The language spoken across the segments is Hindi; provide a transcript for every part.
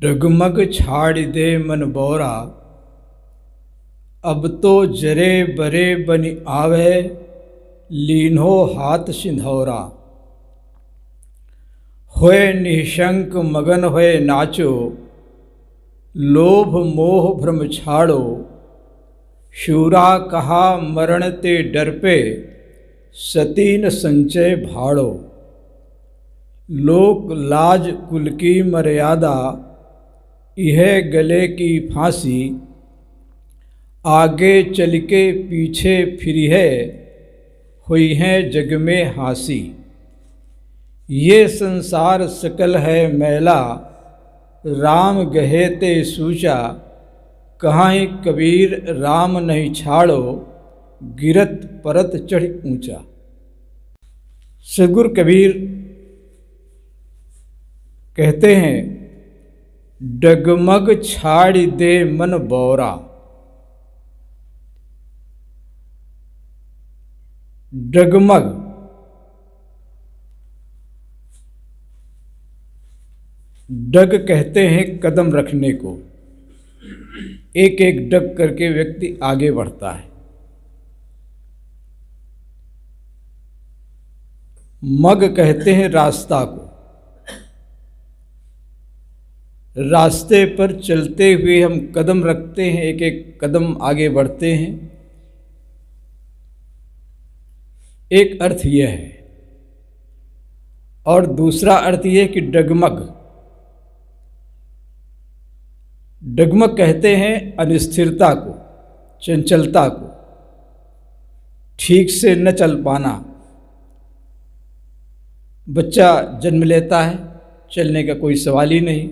डगमग छाड़ दे मन बोरा, अब तो जरे बरे बनि आवे, लीन्हो हाथ सिंधौरा। होए निशंक मगन होए नाचो, लोभ मोह भ्रम छाड़ो। शूरा कहा मरण ते डर पे, सतीन संचय भाड़ो। लोक लाज कुल की मर्यादा, यह गले की फांसी। आगे चल के पीछे फिरी है, हुई है जग में हांसी। ये संसार सकल है मैला, राम गहे ते सूचा। कहाँ कबीर राम नहीं छाड़ो, गिरत परत चढ़ ऊंचा। सद्गुरु कबीर कहते हैं, डगमग छाड़ दे मन बोरा। डगमग डग कहते हैं कदम रखने को। एक एक डग करके व्यक्ति आगे बढ़ता है। मग कहते हैं रास्ता को। रास्ते पर चलते हुए हम कदम रखते हैं, एक एक कदम आगे बढ़ते हैं। एक अर्थ यह है, और दूसरा अर्थ यह कि डगमग। डगमग कहते हैं अनिस्थिरता को, चंचलता को, ठीक से न चल पाना। बच्चा जन्म लेता है, चलने का कोई सवाल ही नहीं,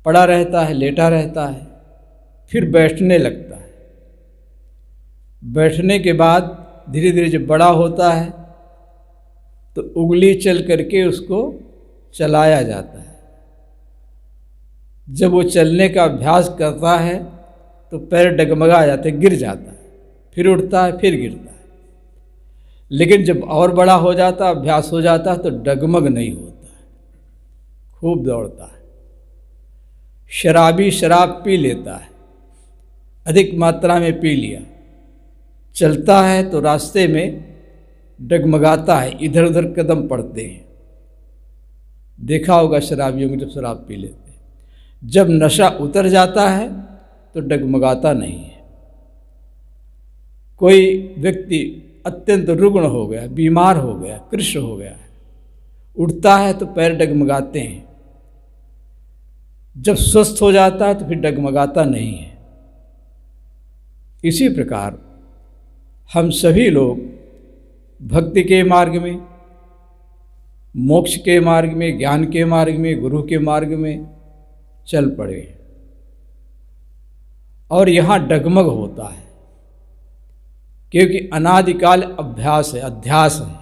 पड़ा रहता है, लेटा रहता है, फिर बैठने लगता है। बैठने के बाद धीरे धीरे जब बड़ा होता है तो उंगली चल करके उसको चलाया जाता है। जब वो चलने का अभ्यास करता है तो पैर डगमगा जाते, गिर जाता है, फिर उठता है, फिर गिरता है। लेकिन जब और बड़ा हो जाता, अभ्यास हो जाता है तो डगमग नहीं होता है, खूब दौड़ता है। शराबी शराब पी लेता है, अधिक मात्रा में पी लिया, चलता है तो रास्ते में डगमगाता है, इधर उधर कदम पड़ते हैं। देखा होगा शराबियों को जब शराब पी लेते हैं। जब नशा उतर जाता है तो डगमगाता नहीं है। कोई व्यक्ति अत्यंत रुग्ण हो गया, बीमार हो गया, कृष्ण हो गया है, उठता है तो पैर डगमगाते हैं। जब स्वस्थ हो जाता है तो फिर डगमगाता नहीं है। इसी प्रकार हम सभी लोग भक्ति के मार्ग में, मोक्ष के मार्ग में, ज्ञान के मार्ग में, गुरु के मार्ग में चल पड़े और यहाँ डगमग होता है, क्योंकि अनादिकाल अभ्यास है, अध्यास है।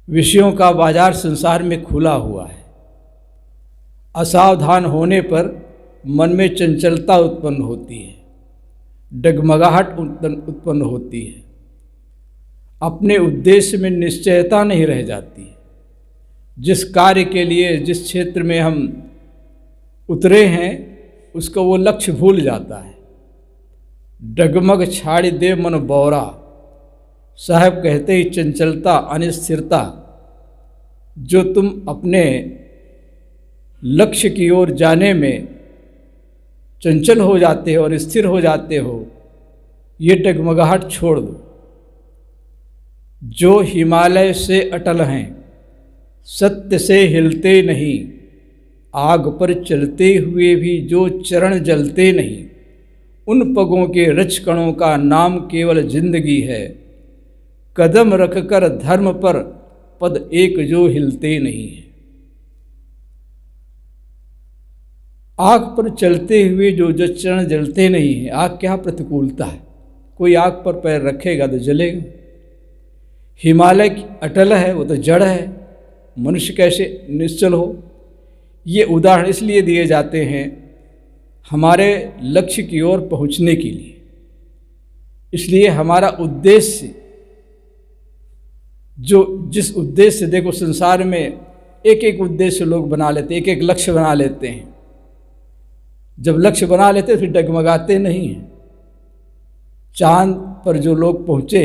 विषयों का बाजार संसार में खुला हुआ है। असावधान होने पर मन में चंचलता उत्पन्न होती है, डगमगाहट उत्पन्न होती है, अपने उद्देश्य में निश्चयता नहीं रह जाती। जिस कार्य के लिए, जिस क्षेत्र में हम उतरे हैं, उसको वो लक्ष्य भूल जाता है। डगमग छाड़ दे मन बोरा। साहब कहते ही चंचलता, अनिश्चिरता, जो तुम अपने लक्ष्य की ओर जाने में चंचल हो जाते हो और स्थिर हो जाते हो, ये डगमगाहट छोड़ दो। जो हिमालय से अटल हैं, सत्य से हिलते नहीं, आग पर चलते हुए भी जो चरण जलते नहीं, उन पगों के रचकणों का नाम केवल जिंदगी है। कदम रखकर धर्म पर पद एक जो हिलते नहीं है। आग पर चलते हुए जो चरण जलते नहीं है, आग क्या प्रतिकूलता है, कोई आग पर पैर रखेगा तो जलेगा। हिमालय अटल है, वो तो जड़ है, मनुष्य कैसे निश्चल हो। ये उदाहरण इसलिए दिए जाते हैं हमारे लक्ष्य की ओर पहुंचने के लिए। इसलिए हमारा उद्देश्य जो जिस उद्देश्य से, देखो संसार में एक एक उद्देश्य लोग बना लेते, एक एक लक्ष्य बना लेते हैं। जब लक्ष्य बना लेते फिर डगमगाते नहीं हैं। चांद पर जो लोग पहुँचे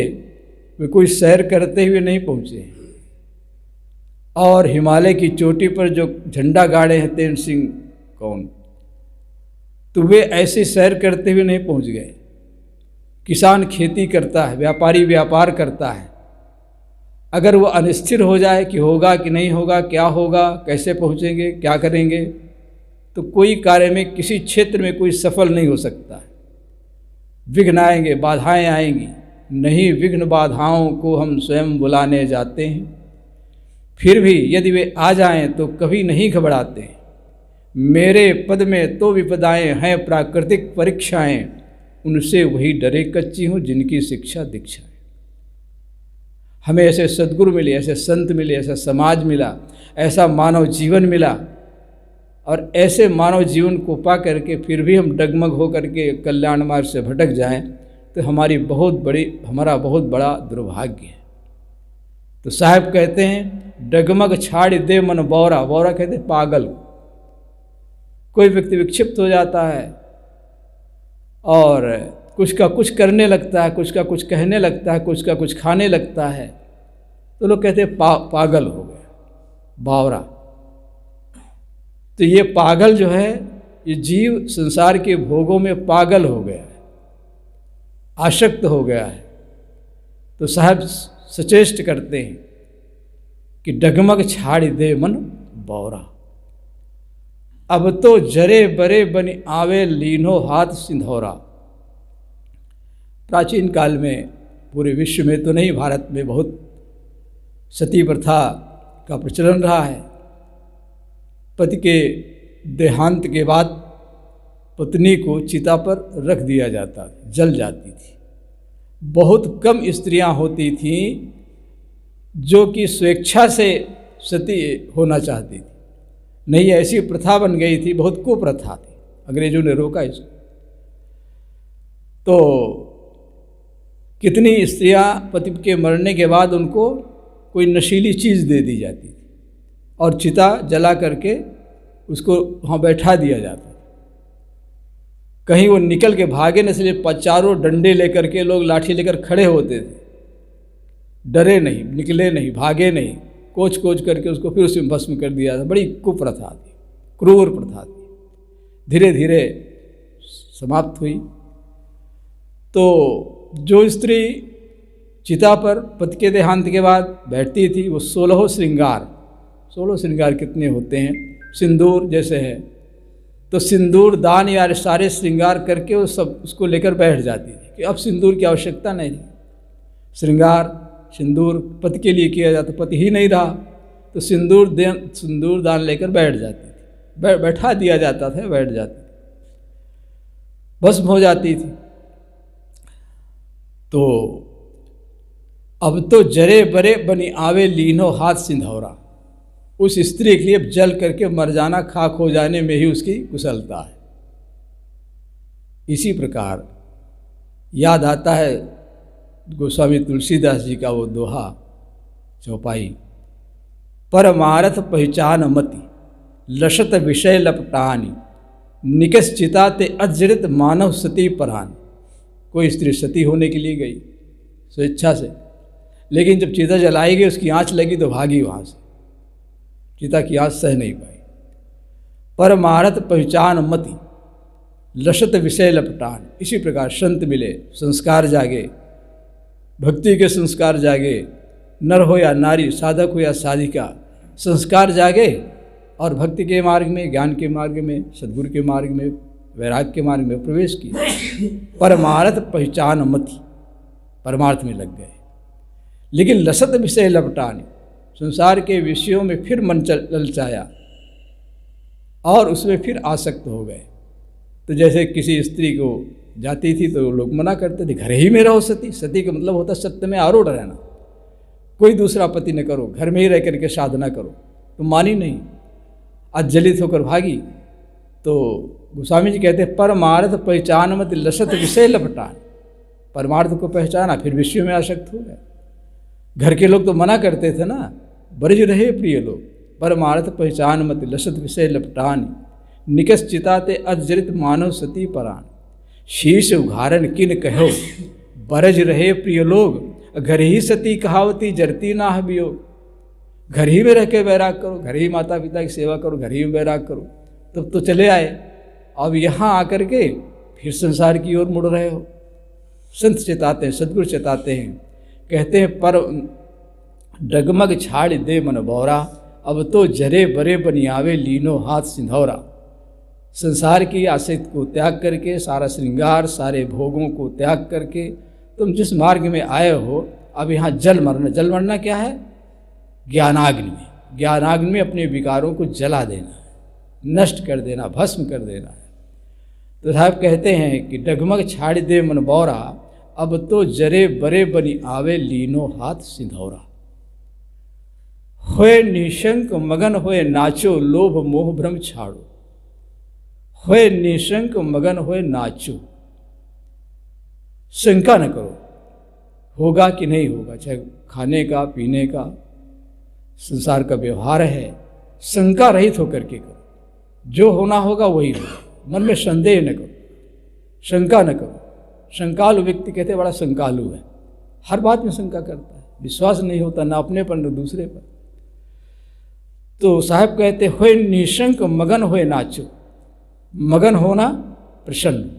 वे कोई सैर करते हुए नहीं पहुँचे, और हिमालय की चोटी पर जो झंडा गाड़े हैं तेन सिंह कौन, तो वे ऐसे सैर करते हुए नहीं पहुँच गए। किसान खेती करता है, व्यापारी व्यापार करता है, अगर वो अनिश्चित हो जाए कि होगा कि नहीं होगा, क्या होगा, कैसे पहुँचेंगे, क्या करेंगे, तो कोई कार्य में, किसी क्षेत्र में कोई सफल नहीं हो सकता है। विघ्न आएंगे, बाधाएं आएंगी, नहीं विघ्न बाधाओं को हम स्वयं बुलाने जाते हैं। फिर भी यदि वे आ जाएं तो कभी नहीं घबराते हैं। मेरे पद में तो विपदाएं हैं प्राकृतिक परीक्षाएं, उनसे वही डरे कच्ची हूँ जिनकी शिक्षा दीक्षा है। हमें ऐसे सद्गुरु मिले, ऐसे संत मिले, ऐसा समाज मिला, ऐसा मानव जीवन मिला, और ऐसे मानव जीवन को पा करके फिर भी हम डगमग हो करके कल्याण मार्ग से भटक जाएं तो हमारा बहुत बड़ा दुर्भाग्य है। तो साहब कहते हैं डगमग छाड़ दे मन बौरा, बौरा कहते हैं पागल। कोई व्यक्ति विक्षिप्त हो जाता है और कुछ का कुछ करने लगता है, कुछ का कुछ कहने लगता है, कुछ का कुछ खाने लगता है, तो लोग कहते हैं पागल हो गया, बावरा। तो ये पागल जो है, ये जीव संसार के भोगों में पागल हो गया है, आसक्त हो गया है। तो साहब सचेष्ट करते हैं कि डगमग छाड़ दे मन बौरा, अब तो जरे बरे बनी आवे लीनो हाथ सिंधौरा। प्राचीन काल में, पूरे विश्व में तो नहीं, भारत में बहुत सती प्रथा का प्रचलन रहा है। पति के देहांत के बाद पत्नी को चिता पर रख दिया जाता, जल जाती थी। बहुत कम स्त्रियां होती थीं जो कि स्वेच्छा से सती होना चाहती थी, नहीं ऐसी प्रथा बन गई थी, बहुत कुप्रथा थी, अंग्रेजों ने रोका इसको। तो कितनी स्त्रियां पति के मरने के बाद उनको कोई नशीली चीज़ दे दी जाती थी और चिता जला करके उसको वहाँ बैठा दिया जाता। कहीं वो निकल के भागे न, इसलिए चारों डंडे लेकर के लोग लाठी लेकर खड़े होते थे, डरे नहीं, निकले नहीं, भागे नहीं, कोच कोच करके उसको फिर उसमें भस्म कर दिया था। बड़ी कुप्रथा थी, क्रूर प्रथा थी, धीरे धीरे समाप्त हुई। तो जो स्त्री चिता पर पति के देहांत के बाद बैठती थी वो 16 श्रृंगार कितने होते हैं, सिंदूर जैसे है, तो सिंदूर दान या सारे श्रृंगार करके वो सब उसको लेकर बैठ जाती थी कि अब सिंदूर की आवश्यकता नहीं है। श्रृंगार सिंदूर पति के लिए किया जाता, पति ही नहीं रहा तो सिंदूर दान लेकर बैठ जाती थी, बैठा दिया जाता था, बैठ जाती थी, भस्म हो जाती थी। तो अब तो जरे बरे बनी आवे लीनो हाथ सिंधौरा, उस स्त्री के लिए जल करके मर जाना, खाक हो जाने में ही उसकी कुशलता है। इसी प्रकार याद आता है गोस्वामी तुलसीदास जी का वो दोहा चौपाई, परमारथ पहचान मति लसत विषय लपटानी, निकस चिताते अजृत मानव सती परान। कोई स्त्री सती होने के लिए गई स्वेच्छा से, लेकिन जब चिता जलाई गई, उसकी आँच लगी तो भागी वहाँ से, चिता की आँच सह नहीं पाई। परमारथ पहचान मति लसत विषय लपटान। इसी प्रकार संत मिले, संस्कार जागे, भक्ति के संस्कार जागे, नर हो या नारी, साधक हो या साधिका, संस्कार जागे और भक्ति के मार्ग में, ज्ञान के मार्ग में, सद्गुरु के मार्ग में, वैराग्य के मार्ग में प्रवेश किया। परमार्थ पहचान मति, परमार्थ में लग गए। लेकिन लसत विषय लपटाने, संसार के विषयों में फिर मन ललचाया और उसमें फिर आसक्त हो गए। तो जैसे किसी स्त्री को जाती थी तो लोग मना करते थे, घर ही में रहो सती। सती का मतलब होता सत्य में आरूढ़ रहना, कोई दूसरा पति न करो, घर में ही रह करके साधना करो। तो मानी नहीं, आज जलित होकर भागी। तो गोस्वामी जी कहते हैं परमार्थ पहचान मत लसत विषय लपटान, परमार्थ को पहचाना फिर विषयों में आसक्त हो गए। घर के लोग तो मना करते थे ना, बरज रहे प्रिय लोग, परमार्थ पहचान मत लसत विषय लपटान, निकस चिताते अजरित मानव सती परान, शीश उघारन किन कहो बरज रहे प्रिय लोग, घर ही सती कहावती जरती ना है वियोग। घर ही में रह के वैराग करो, घर ही माता पिता की सेवा करो, घर ही में वैराग करो, तब तो चले आए। अब यहाँ आकर के फिर संसार की ओर मुड़ रहे हो। संत चेताते हैं, सदगुरु चेताते हैं, कहते हैं पर डगमग छाड़ दे मन बौरा, अब तो जरे बरे बनियावे लीनो हाथ सिंधौरा। संसार की आसक्ति को त्याग करके, सारा श्रृंगार सारे भोगों को त्याग करके तुम जिस मार्ग में आए हो, अब यहाँ जल मरना। जल मरना क्या है? ज्ञानाग्नि में। ज्ञानाग्नि में अपने विकारों को जला देना है, नष्ट कर देना, भस्म कर देना है। तो साहब कहते हैं कि डगमग छाड़ दे मन बौरा, अब तो जरे बरे बनी आवे लीनो हाथ सिंधौरा। होए निशंक मगन होए नाचो, लोभ मोह भ्रम छाड़ो। होए निशंक मगन होए नाचो, शंका न करो होगा कि नहीं होगा, चाहे खाने का पीने का संसार का व्यवहार है, शंका रहित होकर के करो। जो होना होगा वही होगा, मन में संदेह न करो, शंका न करो। शंकालु व्यक्ति कहते बड़ा शंकालु है, हर बात में शंका करता है, विश्वास नहीं होता ना अपने पर न दूसरे पर। तो साहब कहते होए निशंक मगन होए नाचो। मगन होना प्रसन्न,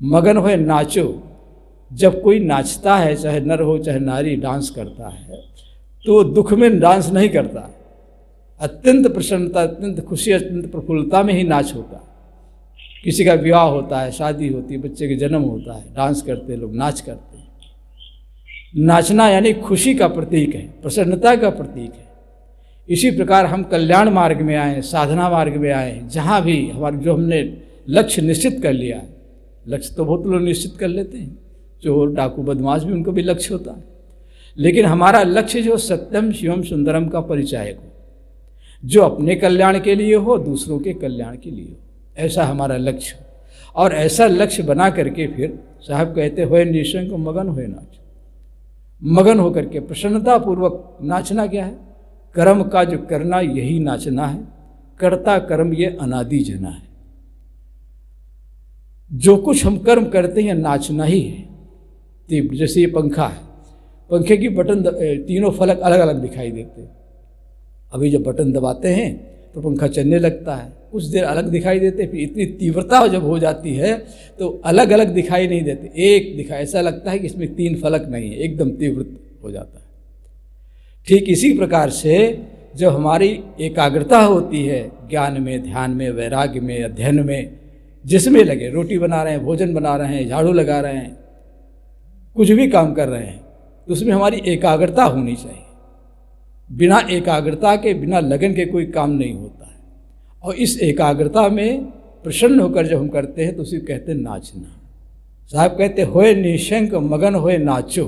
मगन होए नाचो। जब कोई नाचता है, चाहे नर हो चाहे नारी, डांस करता है, तो दुख में डांस नहीं करता, अत्यंत प्रसन्नता, अत्यंत खुशी, अत्यंत प्रफुल्लता में ही नाच होता है। किसी का विवाह होता है, शादी होती है, बच्चे के जन्म होता है, डांस करते हैं लोग, नाच करते हैं। नाचना यानी खुशी का प्रतीक है, प्रसन्नता का प्रतीक है। इसी प्रकार हम कल्याण मार्ग में आए, साधना मार्ग में आए, जहाँ भी हमारे जो हमने लक्ष्य निश्चित कर लिया है। लक्ष्य तो बहुत लोग निश्चित कर लेते हैं, चोर डाकू बदमाश भी, उनको भी लक्ष्य होता है, लेकिन हमारा लक्ष्य जो सत्यम शिवम सुंदरम का परिचायक हो, जो अपने कल्याण के लिए हो, दूसरों के कल्याण के लिए हो, ऐसा हमारा लक्ष्य हो। और ऐसा लक्ष्य बना करके फिर साहब कहते होए निशंक मगन होए नाच। मगन होकर के प्रसन्नता पूर्वक नाचना क्या है? कर्म का जो करना यही नाचना है। कर्ता कर्म ये अनादि जना है। जो कुछ हम कर्म करते हैं नाचना ही है। जैसे ये पंखा है, पंखे की बटन तीनों फलक अलग अलग दिखाई देते हैं। अभी जब बटन दबाते हैं तो पंखा चलने लगता है, कुछ देर अलग दिखाई देते, फिर इतनी तीव्रता जब हो जाती है तो अलग अलग दिखाई नहीं देते, एक दिखाई, ऐसा लगता है कि इसमें तीन फलक नहीं है, एकदम तीव्र हो जाता है। ठीक इसी प्रकार से जब हमारी एकाग्रता होती है ज्ञान में, ध्यान में, वैराग्य में, अध्ययन में, जिसमें लगे, रोटी बना रहे हैं, भोजन बना रहे हैं, झाड़ू लगा रहे हैं, कुछ भी काम कर रहे हैं, तो उसमें हमारी एकाग्रता होनी चाहिए। बिना एकाग्रता के, बिना लगन के कोई काम नहीं होता है। और इस एकाग्रता में प्रसन्न होकर जब हम करते हैं तो उसे कहते हैं नाचना। साहब कहते होए निशंक मगन होए नाचो,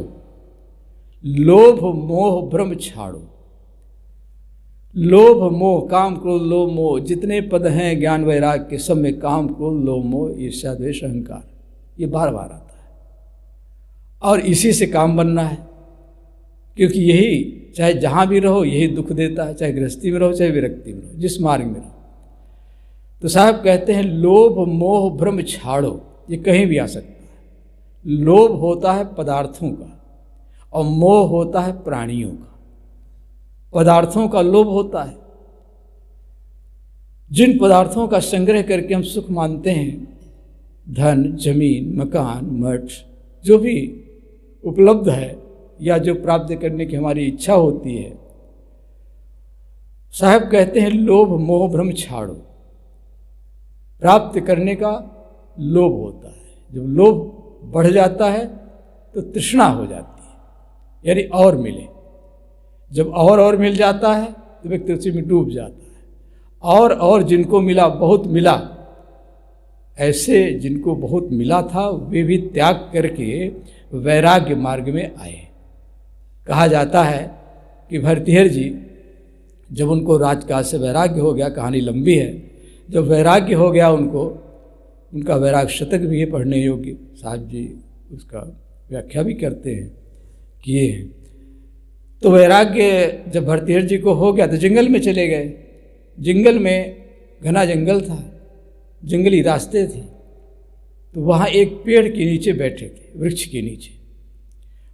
लोभ मोह भ्रम छाड़ो। लोभ मोह, काम क्रोध लोभ मोह, जितने पद हैं ज्ञान वैराग के, सब में काम क्रोध लोभ मोह ईर्ष्या द्वेष अहंकार, ये बार बार आता है। और इसी से काम बनना है, क्योंकि यही चाहे जहाँ भी रहो यही दुख देता है, चाहे गृहस्थी में रहो चाहे विरक्ति में रहो, जिस मार्ग में रहो। तो साहब कहते हैं लोभ मोह भ्रम छाड़ो, ये कहीं भी आ सकता है। लोभ होता है पदार्थों का और मोह होता है प्राणियों का। पदार्थों का लोभ होता है, जिन पदार्थों का संग्रह करके हम सुख मानते हैं, धन, जमीन, मकान, मठ, जो भी उपलब्ध है या जो प्राप्त करने की हमारी इच्छा होती है, साहब कहते हैं लोभ मोह भ्रम छाड़ो। प्राप्त करने का लोभ होता है, जब लोभ बढ़ जाता है तो तृष्णा हो जाती है, यानी और मिले। जब और मिल जाता है तो व्यक्ति उसी में डूब जाता है। और जिनको मिला, बहुत मिला, ऐसे जिनको बहुत मिला था वे भी त्याग करके वैराग्य मार्ग में आए। कहा जाता है कि भरतिहर जी जब उनको राजकाज से वैराग्य हो गया, कहानी लंबी है, जब वैराग्य हो गया उनको, उनका वैराग्य शतक भी है पढ़ने योग्य, साहब जी उसका व्याख्या भी करते हैं कि ये तो वैराग्य जब भरतहरि जी को हो गया तो जंगल में चले गए। जंगल में घना जंगल था, जंगली रास्ते थे, तो वहाँ एक पेड़ के नीचे बैठे थे, वृक्ष के नीचे।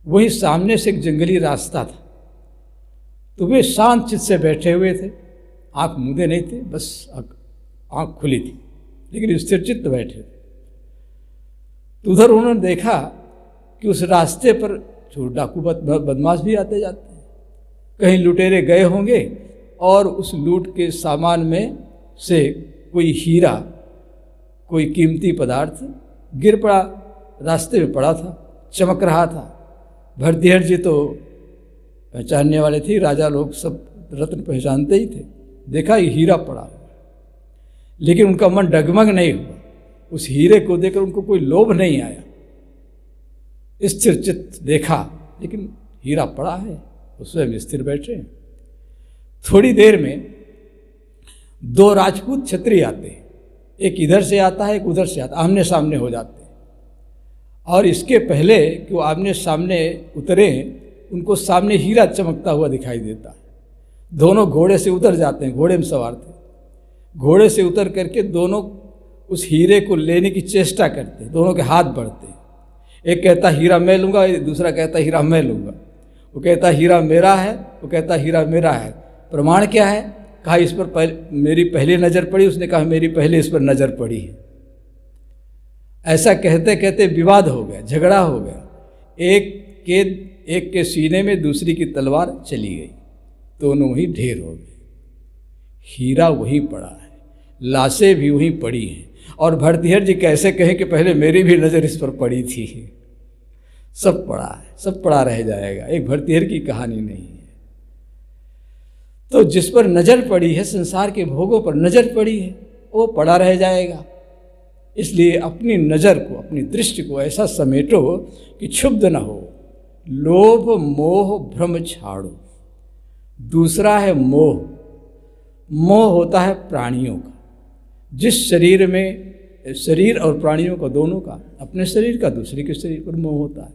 वहीं सामने से एक जंगली रास्ता था, तो वे शांत चित्त से बैठे हुए थे, आँख मूंदे नहीं थे, बस आँख खुली थी, लेकिन स्थिर चित्त बैठे थे। तो उधर उन्होंने देखा कि उस रास्ते पर चोर डाकू बदमाश भी आते जाते हैं, कहीं लुटेरे गए होंगे और उस लूट के सामान में से कोई हीरा, कोई कीमती पदार्थ गिर पड़ा, रास्ते में पड़ा था, चमक रहा था। भरतहरि जी तो पहचानने वाले थे, राजा लोग सब रत्न पहचानते ही थे। देखा ये हीरा पड़ा हुआ, लेकिन उनका मन डगमग नहीं हुआ, उस हीरे को देखकर उनको कोई लोभ नहीं आया। स्थिर चित्त देखा, लेकिन हीरा पड़ा है, वो स्वयं स्थिर बैठे हैं। थोड़ी देर में दो राजपूत क्षत्रिय आते हैं, एक इधर से आता है, एक उधर से आता है, आमने सामने हो जाते हैं। और इसके पहले कि वो आमने सामने उतरे, उनको सामने हीरा चमकता हुआ दिखाई देता है। दोनों घोड़े से उतर जाते हैं, घोड़े में सवार थे। घोड़े से उतर करके दोनों उस हीरे को लेने की चेष्टा करते हैं, दोनों के हाथ बढ़ते हैं। एक कहता हीरा मैं लूँगा, दूसरा कहता हीरा मैं लूँगा। वो कहता हीरा मेरा है, वो कहता हीरा मेरा है। प्रमाण क्या है? कहा इस पर मेरी पहली नज़र पड़ी, उसने कहा मेरी पहले इस पर नज़र पड़ी है। ऐसा कहते कहते विवाद हो गया, झगड़ा हो गया। एक के सीने में दूसरी की तलवार चली गई, दोनों वहीं ढेर हो गए। हीरा वहीं पड़ा है, लाशें भी वहीं पड़ी हैं, और भरतहरि जी कैसे कहें कि पहले मेरी भी नज़र इस पर पड़ी थी। सब पड़ा है, सब पड़ा रह जाएगा, एक भरतहरि की कहानी नहीं है। तो जिस पर नज़र पड़ी है, संसार के भोगों पर नज़र पड़ी है, वो पड़ा रह जाएगा। इसलिए अपनी नज़र को, अपनी दृष्टि को ऐसा समेटो कि क्षुब्ध न हो। लोभ मोह भ्रम छाड़ो। दूसरा है मोह। मोह होता है प्राणियों का, जिस शरीर में, शरीर और प्राणियों का, दोनों का, अपने शरीर का दूसरे के शरीर पर मोह होता है।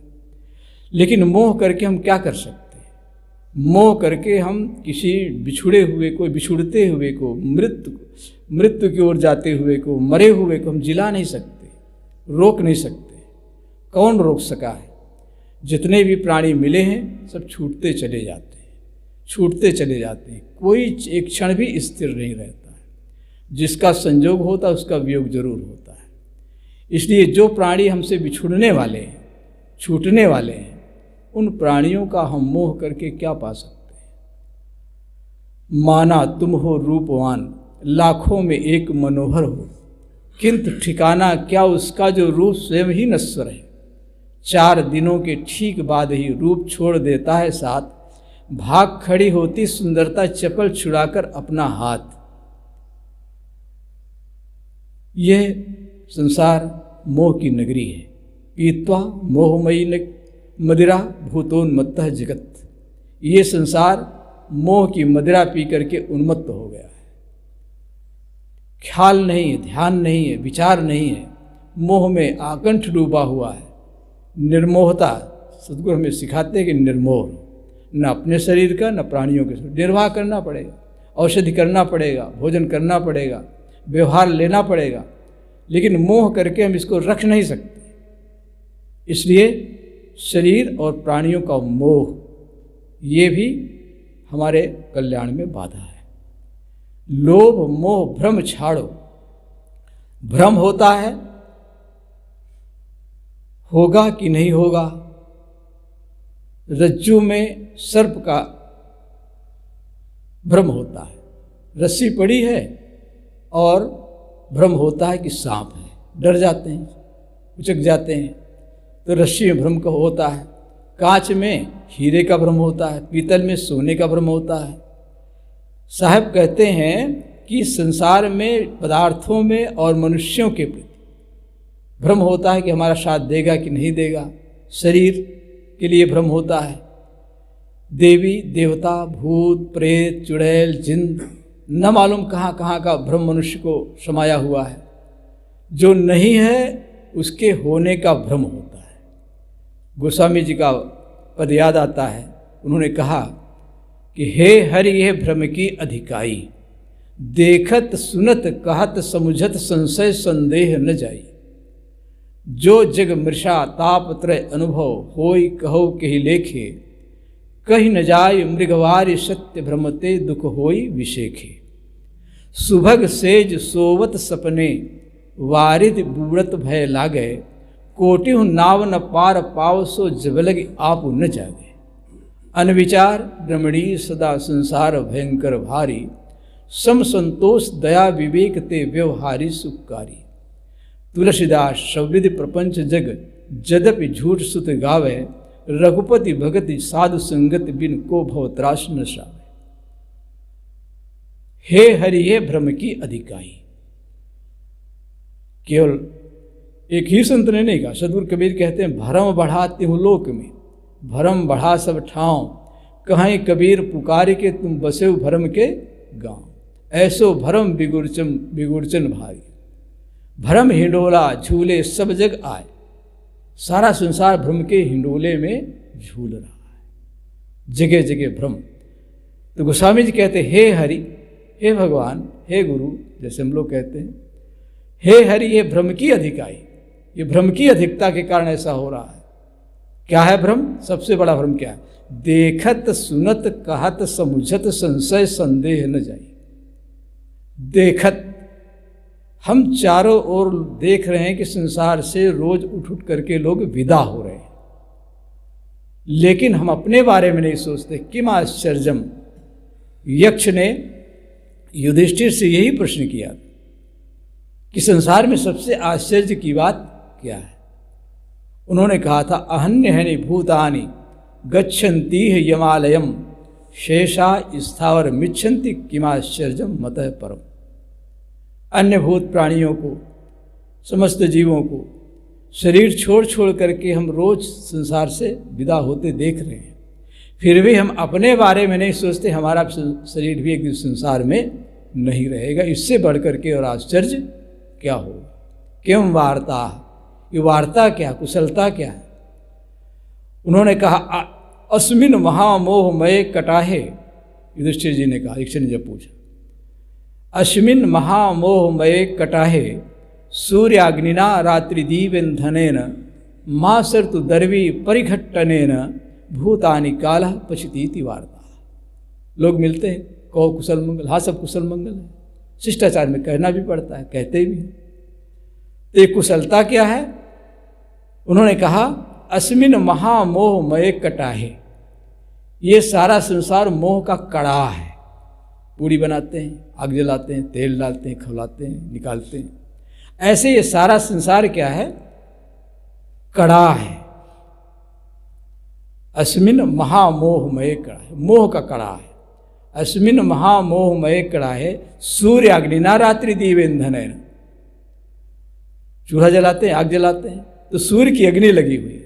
लेकिन मोह करके हम क्या कर सकते हैं? मोह करके हम किसी बिछुड़े हुए को, बिछुड़ते हुए को, मृत्यु की ओर जाते हुए को, मरे हुए को हम जिला नहीं सकते, रोक नहीं सकते। कौन रोक सका है? जितने भी प्राणी मिले हैं सब छूटते चले जाते हैं, छूटते चले जाते हैं। कोई एक क्षण भी स्थिर नहीं रहता है। जिसका संयोग होता है उसका वियोग जरूर होता है। इसलिए जो प्राणी हमसे बिछुड़ने वाले हैं, छूटने वाले हैं, उन प्राणियों का हम मोह करके क्या पा सकते हैं? माना तुम हो रूपवान, लाखों में एक मनोहर हो, किंतु ठिकाना क्या उसका जो रूप स्वयं ही नश्वर है। 4 दिनों के ठीक बाद ही रूप छोड़ देता है साथ, भाग खड़ी होती सुंदरता चपल छुड़ाकर अपना हाथ। यह संसार मोह की नगरी है। पीत्वा मोहमयी मदिरा भूतोन्मत्तः जगत। ये संसार मोह की मदिरा पी करके उन्मत्त हो गया है। ख्याल नहीं है, ध्यान नहीं है, विचार नहीं है, मोह में आकंठ डूबा हुआ है। निर्मोहता, सद्गुरु हमें सिखाते हैं कि निर्मोह, न अपने शरीर का न प्राणियों के शरीर। निर्वाह करना पड़ेगा, औषधि करना पड़ेगा, भोजन करना पड़ेगा, व्यवहार लेना पड़ेगा, लेकिन मोह करके हम इसको रख नहीं सकते। इसलिए शरीर और प्राणियों का मोह, ये भी हमारे कल्याण में बाधा है। लोभ मोह भ्रम छाड़ो। भ्रम होता है होगा कि नहीं होगा। रज्जू में सर्प का भ्रम होता है, रस्सी पड़ी है और भ्रम होता है कि सांप है, डर जाते हैं, उचक जाते हैं, तो रस्सी में भ्रम का होता है। कांच में हीरे का भ्रम होता है, पीतल में सोने का भ्रम होता है। साहब कहते हैं कि संसार में पदार्थों में और मनुष्यों के प्रति भ्रम होता है कि हमारा साथ देगा कि नहीं देगा। शरीर के लिए भ्रम होता है। देवी देवता भूत प्रेत चुड़ैल जिन, न मालूम कहाँ कहाँ का भ्रम मनुष्य को समाया हुआ है। जो नहीं है उसके होने का भ्रम होता है। गोस्वामी जी का पद याद आता है, उन्होंने कहा कि हे हरि यह भ्रम की अधिकाई, देखत सुनत कहत समुझत संशय संदेह न जाई। जो जग मृषा ताप त्रय अनुभव होई कहो कही लेखे, कही न जाय मृगवारि सत्य भ्रमते दुख होई विशेखे। सुभग सेज सोवत सपने वारिद बूढ़त भय लागे, कोटिहु नाव न पार पाव सो जबलग आप न जागे। अनविचार रमणीय सदा संसार भयंकर भारी, सम संतोष दया विवेक ते व्यवहारी सुखकारी। तुलसीदास सविधि प्रपंच जग जदपि झूठ सुत गावे, रघुपति भगति साधु संगत बिन को भव त्रास न सावे। हे हरि ये भ्रम की अधिकाई। केवल एक ही संत ने नहीं कहा, सदगुरु कबीर कहते हैं भरम बढ़ा तिहु लोक में, भरम बढ़ा सब ठाव, कहीं कबीर पुकार के तुम बसे भरम के गांव। ऐसो भरम बिगुरचन भारी, भरम हिंडोला झूले सब जग आए। सारा संसार भ्रम के हिंडोले में झूल रहा है, जगह जगह भ्रम। तो गोस्वामी जी कहते हे हरि, हे भगवान, हे गुरु, जैसे हम लोग कहते हैं, हे हरि ये भ्रम की अधिकाई, ये भ्रम की अधिकता के कारण ऐसा हो रहा है। क्या है भ्रम? सबसे बड़ा भ्रम क्या है? देखत सुनत कहत समुझत संशय संदेह न जाई। देखत, हम चारों ओर देख रहे हैं कि संसार से रोज उठ उठ करके लोग विदा हो रहे हैं, लेकिन हम अपने बारे में नहीं सोचते। किम आश्चर्यम, यक्ष ने युधिष्ठिर से यही प्रश्न किया कि संसार में सबसे आश्चर्य की बात क्या है? उन्होंने कहा था अहन्य हनि भूतानि गच्छन्ति यमालयम, शेषा स्थावर मिच्छन्ति किमाश्चर्यम मतः परम। अन्य भूत प्राणियों को, समस्त जीवों को शरीर छोड़ छोड़ करके हम रोज संसार से विदा होते देख रहे हैं, फिर भी हम अपने बारे में नहीं सोचते हमारा शरीर भी एक दिन संसार में नहीं रहेगा। इससे बढ़ करके और आश्चर्य क्या होगा? क्यों वार्ता, ये वार्ता क्या, कुशलता क्या है? उन्होंने कहा अस्मिन महामोहमय कटाहे, युधिष्ठिर जी ने कहा, यक्ष ने जब पूछा, अस्मिन महामोहमय कटाहे सूर्याग्निना रात्रिदीवेन्धनेन मां सर्तु दर्वी परिघट्टनेन भूतानि कालः पश्यतीति वार्ता। लोग मिलते हैं, कहो कुशल मंगल, हाँ सब कुशल मंगल है, शिष्टाचार में कहना भी पड़ता है, कहते भी हैं। तो ये कुशलता क्या है? उन्होंने कहा अस्मिन महामोहमय कटाहे, ये सारा संसार मोह का कड़ा है। पूड़ी बनाते हैं, आग जलाते हैं, तेल डालते हैं, खवलाते हैं, निकालते हैं, ऐसे ये सारा संसार क्या है? कड़ा है। अस्मिन महामोहमय कड़ा है, मोह का कड़ा है। अस्मिन महामोहमय कड़ा है सूर्य अग्निना रात्रि दीवेन्धनेन। चूल्हा जलाते हैं, आग जलाते हैं, तो सूर्य की अग्नि लगी हुई है।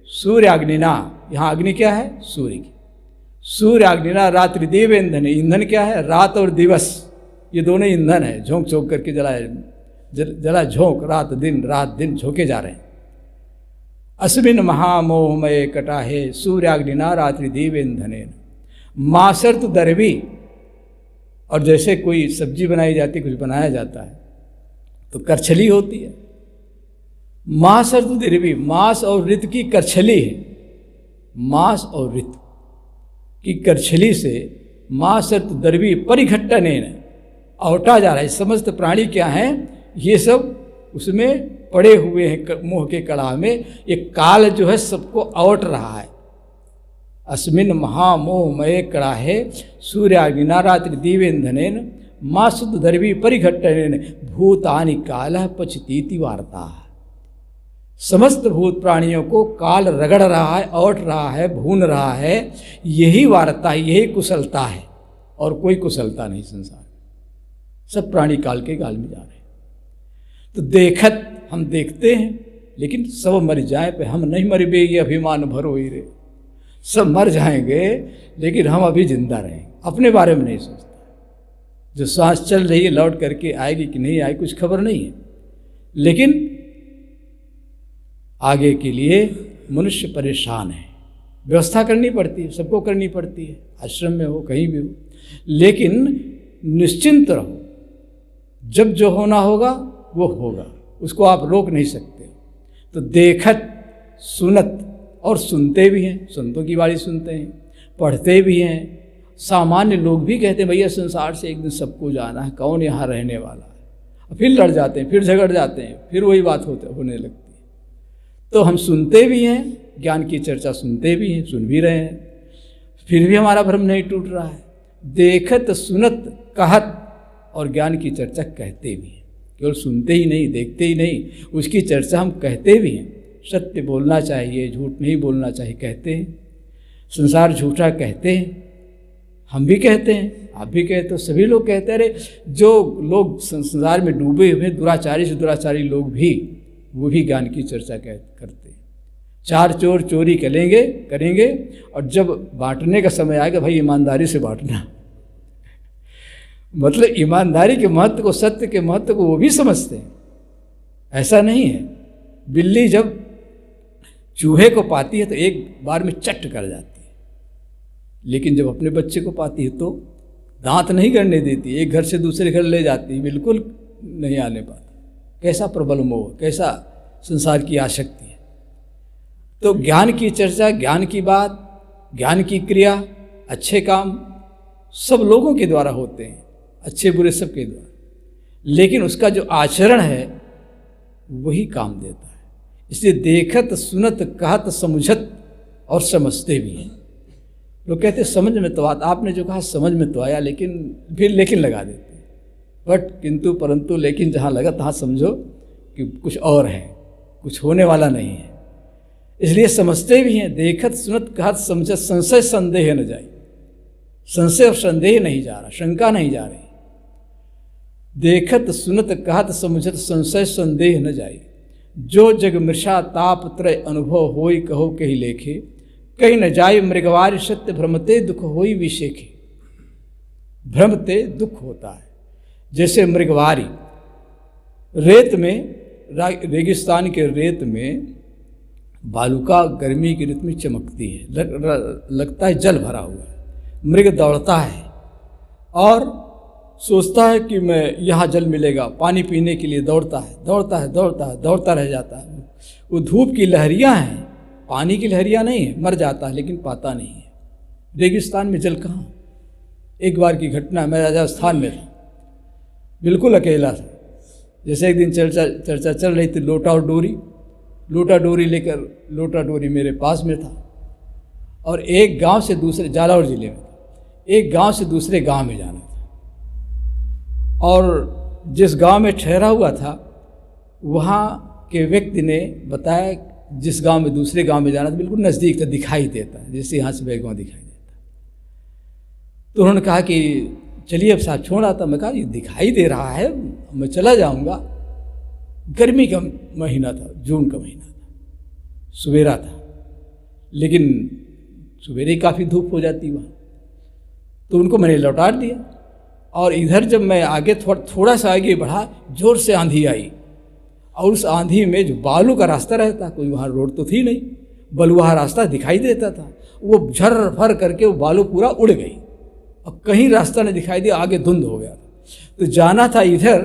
सूर्य अग्निना, यहाँ अग्नि क्या है? सूर्य की। सूर्य अग्निना रात्रि दीवेन्धन, ईंधन क्या है? रात और दिवस, ये दोनों ईंधन है। झोंक झोंक करके जला झोंक, रात दिन झोंके जा रहे हैं। अस्मिन महामोहमय कटाहे सूर्याग्निना रात्रि दीवेन्धनेन मासर्त दर्वी। और जैसे कोई सब्जी बनाई जाती, कुछ बनाया जाता है तो करछली होती है। मासर्त दर्वी, मांस और ऋत की करछली है। मांस और ऋत की करछली से मासर्त दर्वी परिघट्टनेन औटा जा रहा है। समस्त प्राणी क्या हैं? ये सब उसमें पड़े हुए हैं मोह के कड़ा में। ये काल जो है सबको औट रहा है। अस्मिन महामोहमय कड़ाहे सूर्याग्निना रात्रि दीवेन्धनेन मासुद दर्वी परिघट्टनेन भूतानि कालः पचतीति वार्ता। समस्त भूत प्राणियों को काल रगड़ रहा है, औट रहा है, भून रहा है। यही वार्ता, यही कुशलता है, और कोई कुशलता नहीं संसार में। सब प्राणी काल के गाल में जा रहे हैं। तो देखत, हम देखते हैं, लेकिन सब मर जाए पे हम नहीं मर बे, ये अभिमान भरो ही रे। सब मर जाएंगे लेकिन हम अभी जिंदा रहेंगे। अपने बारे में नहीं सोचते। जो सांस चल रही है लौट करके आएगी कि नहीं आएगी कुछ खबर नहीं है, लेकिन आगे के लिए मनुष्य परेशान है। व्यवस्था करनी पड़ती है, सबको करनी पड़ती है, आश्रम में हो कहीं भी हो, लेकिन निश्चिंत रहो, जब जो होना होगा वो होगा, उसको आप रोक नहीं सकते। तो देखत सुनत, और सुनते भी हैं, संतों की बाणी सुनते हैं, पढ़ते भी हैं। सामान्य लोग भी कहते हैं भैया संसार से एक दिन सबको जाना है, कौन यहाँ रहने वाला है, फिर लड़ जाते हैं, फिर झगड़ जाते हैं, फिर वही बात होने लगती है। तो हम सुनते भी हैं, ज्ञान की चर्चा सुनते भी हैं, सुन भी रहे हैं, फिर भी हमारा भ्रम नहीं टूट रहा है। देखत सुनत कहत, और ज्ञान की चर्चा कहते भी हैं, केवल सुनते ही नहीं, देखते ही नहीं, उसकी चर्चा हम कहते भी हैं। सत्य बोलना चाहिए, झूठ नहीं बोलना चाहिए, कहते हैं। संसार झूठा कहते हैं, हम भी कहते हैं, आप भी कहते हो, सभी लोग कहते हैं। अरे जो लोग संसार में डूबे हुए दुराचारी से दुराचारी लोग भी, वो भी ज्ञान की चर्चा करते हैं। चार चोर चोरी करेंगे, और जब बांटने का समय आएगा, भाई ईमानदारी से बांटना। मतलब ईमानदारी के महत्व को, सत्य के महत्व को वो भी समझते हैं। ऐसा नहीं है, बिल्ली जब चूहे को पाती है तो एक बार में चट कर जाती है, लेकिन जब अपने बच्चे को पाती है तो दांत नहीं करने देती, एक घर से दूसरे घर ले जाती है, बिल्कुल नहीं आने पाता। कैसा प्रबल मोह, कैसा संसार की आसक्ति है। तो ज्ञान की चर्चा, ज्ञान की बात, ज्ञान की क्रिया, अच्छे काम सब लोगों के द्वारा होते हैं, अच्छे बुरे सबके द्वारा, लेकिन उसका जो आचरण है वही काम देता है। इसलिए देखत सुनत कहत समझत, और समझते भी हैं। लोग कहते हैं समझ में तो आता, आपने जो कहा समझ में तो आया, लेकिन फिर लेकिन लगा देते हैं, बट किंतु परंतु लेकिन जहाँ लगा तहाँ समझो कि कुछ और है, कुछ होने वाला नहीं है। इसलिए समझते भी हैं। देखत सुनत कहत समझत, संशय संदेह न जाए, संशय और संदेह नहीं जा रहा, शंका नहीं जा रही। देखत सुनत कहत समझत, संशय संदेह न जाए। जो जग मृषा ताप त्रय अनुभव होई, कहो कही लेखे, कहीं न जाए मृगवार सत्य, भ्रमते दुख होई विशेखे। भ्रमते दुख होता है, जैसे मृगवारी रेत में, रेगिस्तान के रेत में बालुका गर्मी की ऋतु में चमकती है, लगता है जल भरा हुआ है। मृग दौड़ता है और सोचता है कि मैं यहाँ जल मिलेगा, पानी पीने के लिए दौड़ता है, दौड़ता रह जाता है। वो धूप की लहरियाँ हैं, पानी की लहरियाँ नहीं है, मर जाता है लेकिन पाता नहीं है। रेगिस्तान में जल कहाँ। एक बार की घटना, मैं राजस्थान में था, बिल्कुल अकेला था। जैसे एक दिन चर्चा चल रही थी लोटा और डोरी, लोटा डोरी लेकर, लोटा डोरी मेरे पास में था, और एक गांव से दूसरे, जालौर जिले में था, एक गांव से दूसरे गांव में जाना था। और जिस गांव में ठहरा हुआ था, वहाँ के व्यक्ति ने बताया जिस गांव में दूसरे गांव में जाना था बिल्कुल नज़दीक था, दिखाई देता है, जैसे यहाँ से बैगवा दिखाई देता। तो उन्होंने कहा कि चलिए अब साहब छोड़ आता। मैं कहा ये दिखाई दे रहा है, मैं चला जाऊँगा। गर्मी का महीना था, जून का महीना था, सवेरा था, लेकिन सवेरे ही काफ़ी धूप हो जाती वहाँ। तो उनको मैंने लौटा दिया, और इधर जब मैं आगे थोड़ा सा आगे बढ़ा, जोर से आंधी आई, और उस आंधी में जो बालू का रास्ता रहता, कोई वहाँ रोड तो थी नहीं, बलुआ रास्ता दिखाई देता था, वो झर फर करके वो बालू पूरा उड़ गई, और कहीं रास्ता नहीं दिखाई दिया, आगे धुंध हो गया। तो जाना था इधर,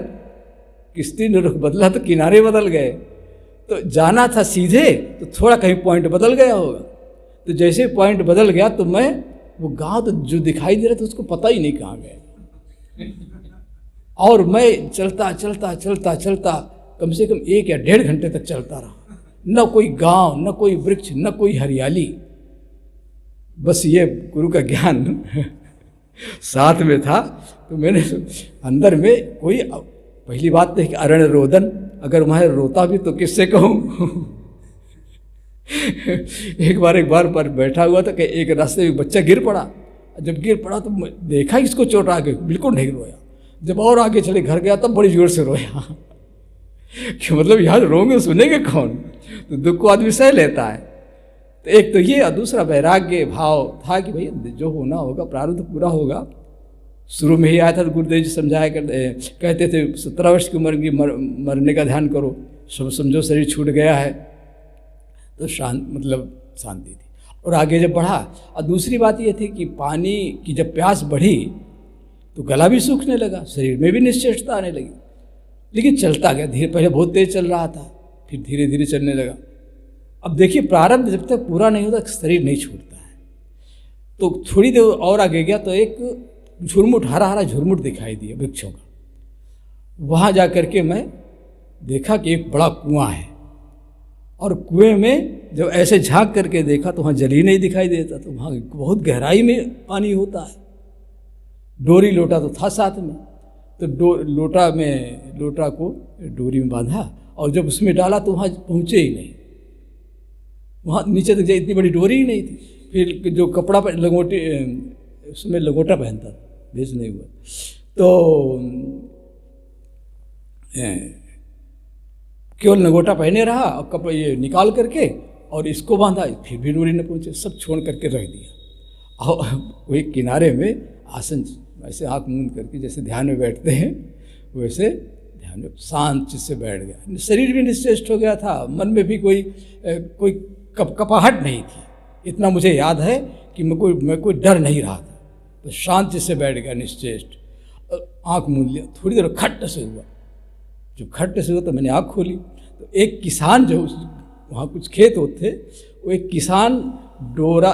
किश्ती ने रुख बदला तो किनारे बदल गए, तो जाना था सीधे तो थोड़ा कहीं पॉइंट बदल गया होगा। तो जैसे पॉइंट बदल गया तो मैं, वो गांव तो जो दिखाई दे रहा था उसको पता ही नहीं कहाँ गए, और मैं चलता कम से कम 1 या 1.5 घंटे तक चलता रहा। न कोई गांव, न कोई वृक्ष, न कोई हरियाली, बस ये गुरु का ज्ञान साथ में था। तो मैंने अंदर में कोई, पहली बात तो है कि अरण्य रोदन, अगर वहाँ रोता भी तो किससे कहूँ। एक बार पर बैठा हुआ था कि एक रास्ते में बच्चा गिर पड़ा। जब गिर पड़ा तो देखा इसको चोट आ गई, बिल्कुल नहीं रोया। जब और आगे चले घर गया तब बड़ी जोर से रोया कि मतलब यहाँ रोंगे सुनेंगे कौन। तो दुख को आदमी सह लेता है। तो एक तो ये, और दूसरा वैराग्य भाव था कि भाई जो होना होगा, प्रारब्ध पूरा होगा। शुरू में ही आया था तो गुरुदेव जी समझाया कहते थे 17 वर्ष की उम्र की मरने का ध्यान करो, सब समझो शरीर छूट गया है, तो शांति थी। और आगे जब बढ़ा, और दूसरी बात ये थी कि पानी की जब प्यास बढ़ी तो गला भी सूखने लगा, शरीर में भी निश्चेष्टता आने लगी, लेकिन चलता गया धीरे। पहले बहुत तेज चल रहा था, फिर धीरे धीरे चलने लगा। अब देखिए, प्रारब्ध जब तक पूरा नहीं होता शरीर नहीं छूटता है। तो थोड़ी देर और आगे गया तो एक झुरमुट, हरा हरा झुरमुट दिखाई दिया वृक्षों का। वहाँ जा कर के मैं देखा कि एक बड़ा कुआं है, और कुएं में जब ऐसे झांक करके देखा तो वहाँ जल ही नहीं दिखाई देता, तो वहाँ बहुत गहराई में पानी होता है। डोरी लोटा तो था साथ में, तो लोटा को डोरी में बांधा, और जब उसमें डाला तो वहाँ पहुँचे ही नहीं, वहाँ नीचे तक इतनी बड़ी डोरी ही नहीं थी। फिर जो कपड़ा लंगोटी, उसमें लंगोटा पहनता, भेज नहीं हुआ, तो केवल लंगोटा पहने रहा, और कपड़ा ये निकाल करके और इसको बांधा, फिर भी डोरी न पहुँचे, सब छोड़ करके रख दिया। और वही किनारे में आसन, ऐसे आँख मूंद करके जैसे ध्यान में बैठते हैं वैसे ध्यान में शांत चित्त से बैठ गया। शरीर भी निश्चेष्ट हो गया था, मन में भी कोई कपाहट नहीं थी। इतना मुझे याद है कि मैं कोई डर नहीं रहा था, तो शांत चित्त से बैठ गया निश्चेष्ट। आँख मूंद लिया, थोड़ी देर खट्ट से हुआ, जब खट्ट से हुआ तो मैंने आँख खोली, तो एक किसान, जो वहाँ कुछ खेत होते, वो एक किसान डोरा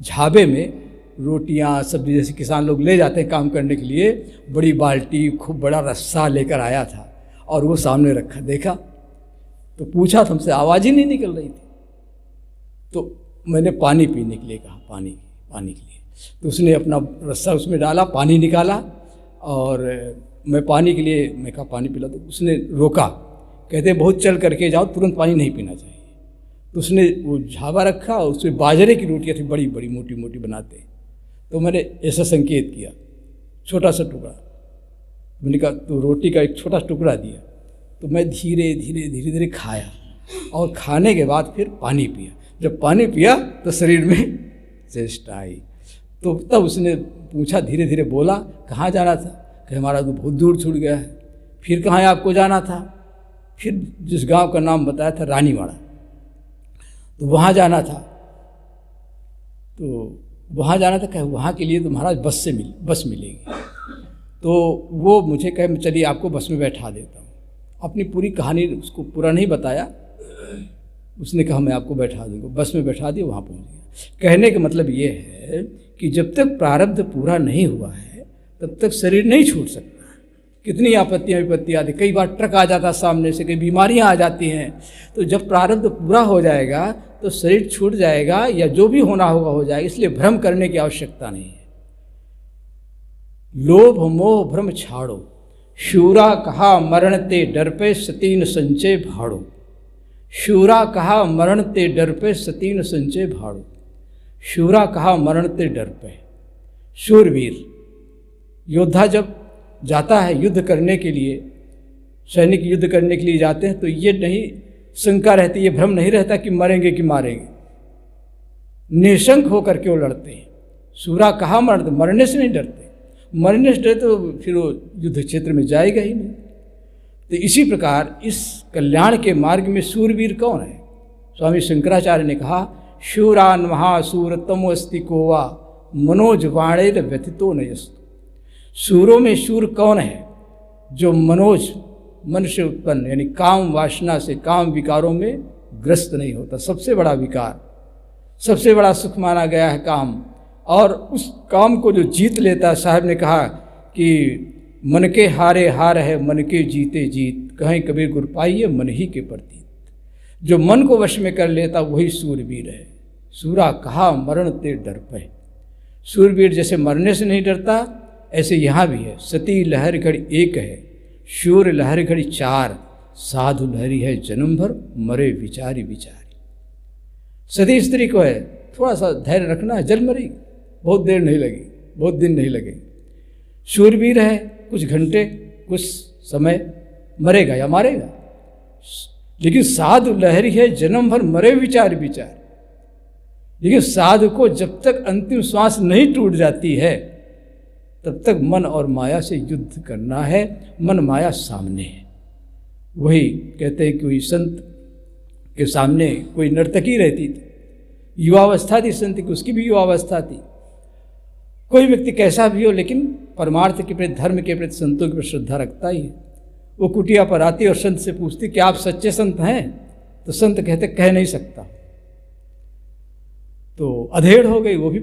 झाबे में रोटियां सब्जी जैसे किसान लोग ले जाते हैं काम करने के लिए, बड़ी बाल्टी खूब बड़ा रस्सा लेकर आया था, और वो सामने रखा। देखा तो पूछा, तुमसे आवाज़ ही नहीं निकल रही थी। तो मैंने पानी पीने के लिए कहा, पानी के लिए, तो उसने अपना रस्सा उसमें डाला, पानी निकाला, और मैं पानी के लिए मैं कहा पानी पिला, तो उसने रोका, कहते बहुत चल करके जाओ, तुरंत पानी नहीं पीना चाहिए। तो उसने वो झाबा रखा, और उसमें बाजरे की रोटियाँ थी, बड़ी बड़ी मोटी मोटी बनाते। तो मैंने ऐसा संकेत किया, छोटा सा टुकड़ा, मैंने कहा तो रोटी का एक छोटा टुकड़ा दिया। तो मैं धीरे धीरे खाया, और खाने के बाद फिर पानी पिया। जब पानी पिया तो शरीर में चेष्टा आई। तो तब उसने पूछा, धीरे धीरे बोला, कहाँ जाना था? कहे हमारा तो बहुत दूर छूट गया है। फिर कहाँ आपको जाना था? फिर जिस गांव का नाम बताया था रानीवाड़ा, तो वहाँ जाना था। तो वहाँ जाना था, कहे वहाँ के लिए तो महाराज बस मिलेगी। तो वो मुझे कहे चलिए आपको बस में बैठा देता हूँ। अपनी पूरी कहानी उसको पूरा नहीं बताया, उसने कहा मैं आपको बैठा दूँगा। बस में बैठा दिया, वहाँ पहुँच गया। कहने का मतलब ये है कि जब तक प्रारब्ध पूरा नहीं हुआ है तब तक शरीर नहीं छूट सकता। कितनी आपत्तियाँ विपत्तियाँ आती, कई बार ट्रक आ जाता सामने से, कई बीमारियाँ आ जाती हैं। तो जब प्रारब्ध पूरा हो जाएगा तो शरीर छूट जाएगा, या जो भी होना होगा हो जाएगा, इसलिए भ्रम करने की आवश्यकता नहीं है। लोभ मोह भ्रम छाड़ो, शूरा कहा मरण ते डर पे सतीन संचय भाड़ो। शूरा कहा मरण ते डर पे सतीन संचय भाड़ो। शूरा कहा मरण ते डर पे। शूरवीर योद्धा जब जाता है युद्ध करने के लिए, सैनिक युद्ध करने के लिए जाते हैं, तो ये नहीं शंका रहती, ये भ्रम नहीं रहता कि मरेंगे कि मारेंगे। निशंक होकर के वो लड़ते हैं। शूरा कहाँ मरते, मरने से नहीं डरते। मरने से डरते तो फिर वो युद्ध क्षेत्र में जाएगा ही नहीं। तो इसी प्रकार इस कल्याण के मार्ग में शूरवीर कौन है? स्वामी शंकराचार्य ने कहा, शूरान महासूर तमोस्ति कोवा मनोज वाणेर व्यथितो नयस्तु। सूरों में शूर कौन है? जो मनोज, मन से उत्पन्न यानी काम वासना से, काम विकारों में ग्रस्त नहीं होता। सबसे बड़ा विकार, सबसे बड़ा सुख माना गया है काम, और उस काम को जो जीत लेता है, साहब ने कहा कि मन के हारे हार है, मन के जीते जीत, कहीं कबीर गुर पाइए मन ही के प्रतीत। जो मन को वश में कर लेता वही सूरवीर है। सूरा कहा मरण ते डर पे। सूरवीर जैसे मरने से नहीं डरता, ऐसे यहाँ भी है। सती लहर घड़ी एक है, शूर लहर घड़ी चार, साधु लहरी है जन्म भर, मरे विचारी विचारी। सती स्त्री को है थोड़ा सा धैर्य रखना है, जल मरेगी, बहुत देर नहीं लगेगी, बहुत दिन नहीं लगेगी। शूरवीर है कुछ घंटे कुछ समय मरेगा या मारेगा, लेकिन साधु लहरी है जन्म भर, मरे विचार विचार। लेकिन साधु को जब तक अंतिम श्वास नहीं टूट जाती है तब तक मन और माया से युद्ध करना है। मन माया सामने है। वही कहते हैं कि कोई संत के सामने कोई नर्तकी रहती थी, युवावस्था थी संत की, उसकी भी युवावस्था थी। कोई व्यक्ति कैसा भी हो लेकिन परमार्थ के प्रति, धर्म के प्रति, संतों के प्रति श्रद्धा रखता ही है। वो कुटिया पर आती और संत से पूछती कि आप सच्चे संत हैं? तो संत कहते कह नहीं सकता। तो अधेड़ हो गई, वो भी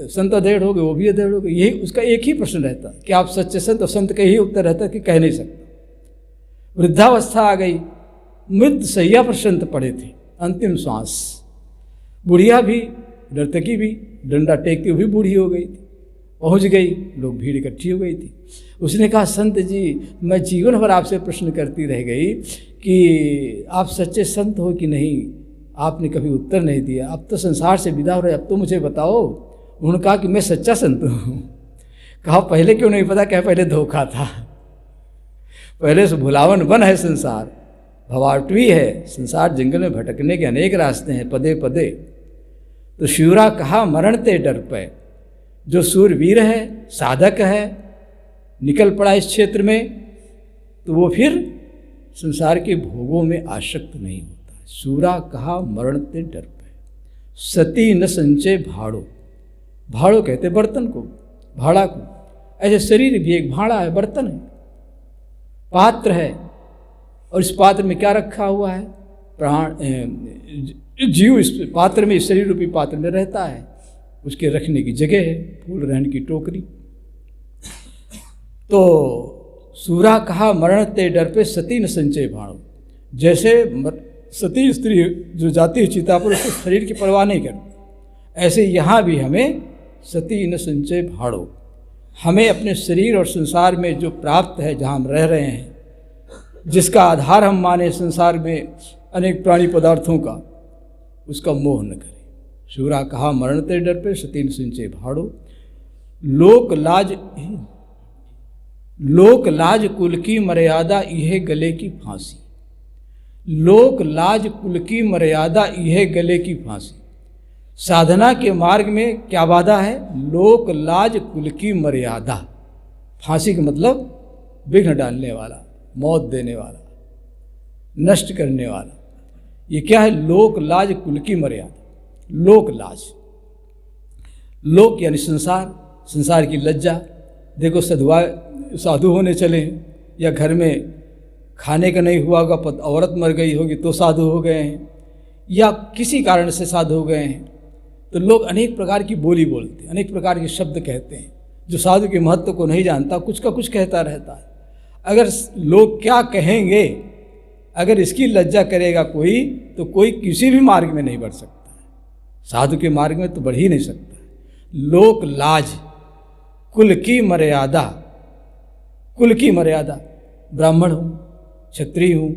संत अधेड़ हो गए, वो भी अधेड़ हो गए। यही उसका एक ही प्रश्न रहता कि आप सच्चे संत, और संत का यही उत्तर रहता कि कह नहीं सकता। वृद्धावस्था आ गई, मृत शैया पर संत पड़े थे, अंतिम श्वास। बुढ़िया भी, नर्तकी भी, डंडा टेकती हुई बूढ़ी हो गई थी, पहुंच गई, लोग भीड़ इकट्ठी हो गई थी। उसने कहा संत जी, मैं जीवन भर आपसे प्रश्न करती रह गई कि आप सच्चे संत हो कि नहीं, आपने कभी उत्तर नहीं दिया। अब तो संसार से विदा हो रहे, अब तो मुझे बताओ। उन्होंने कहा कि मैं सच्चा संत हूँ। कहा पहले क्यों नहीं पता? क्या पहले धोखा था, पहले से भुलावन बन है संसार, भवाटवी है संसार, जंगल में भटकने के अनेक रास्ते हैं पदे पदे। तो शिवरा कहा मरण ते डर पे, जो सूरवीर है, साधक है, निकल पड़ा इस क्षेत्र में, तो वो फिर संसार के भोगों में आसक्त नहीं होता। शूरा कहा मरण ते डर पे, सती न संचय भाड़ो। भाड़ो कहते बर्तन को, भाड़ा को। ऐसे शरीर भी एक भाड़ा है, बर्तन है, पात्र है, और इस पात्र में क्या रखा हुआ है? प्राण, जीव इस पात्र में, इस शरीर रूपी पात्र में रहता है। उसके रखने की जगह है, फूल रहन की टोकरी। तो सूरा कहा मरण ते डर पे, सती न संचय भाड़ो। जैसे सती स्त्री जो जाती है चिता पर, उसके शरीर की परवाह नहीं करती, ऐसे यहाँ भी हमें सती न संचय भाड़ो। हमें अपने शरीर और संसार में जो प्राप्त है, जहाँ हम रह रहे हैं, जिसका आधार हम माने संसार में अनेक प्राणी पदार्थों का, उसका मोह न करें। शूरा कहा मरण ते डर पे, सती न संचय भाड़ो। लोक लाज कुल की मर्यादा, यह गले की फांसी। लोक लाज कुल की मर्यादा, यह गले की फांसी। साधना के मार्ग में क्या बाधा है? लोक लाज कुल की मर्यादा। फांसी का मतलब विघ्न डालने वाला, मौत देने वाला, नष्ट करने वाला। ये क्या है? लोक लाज कुल की मर्यादा। लोक लाज, लोक यानी संसार, संसार की लज्जा। देखो साधु होने चले हैं, या घर में खाने का नहीं हुआ होगा, औरत मर गई होगी तो साधु हो गए हैं, या किसी कारण से साधु हो गए हैं, तो लोग अनेक प्रकार की बोली बोलते हैं, अनेक प्रकार के शब्द कहते हैं। जो साधु के महत्व को नहीं जानता, कुछ का कुछ कहता रहता है। अगर लोग क्या कहेंगे, अगर इसकी लज्जा करेगा कोई, तो कोई किसी भी मार्ग में नहीं बढ़ सकता है। साधु के मार्ग में तो बढ़ ही नहीं सकता। लोक लाज, कुल की मर्यादा। कुल की मर्यादा, ब्राह्मण हूँ, क्षत्रिय हूँ,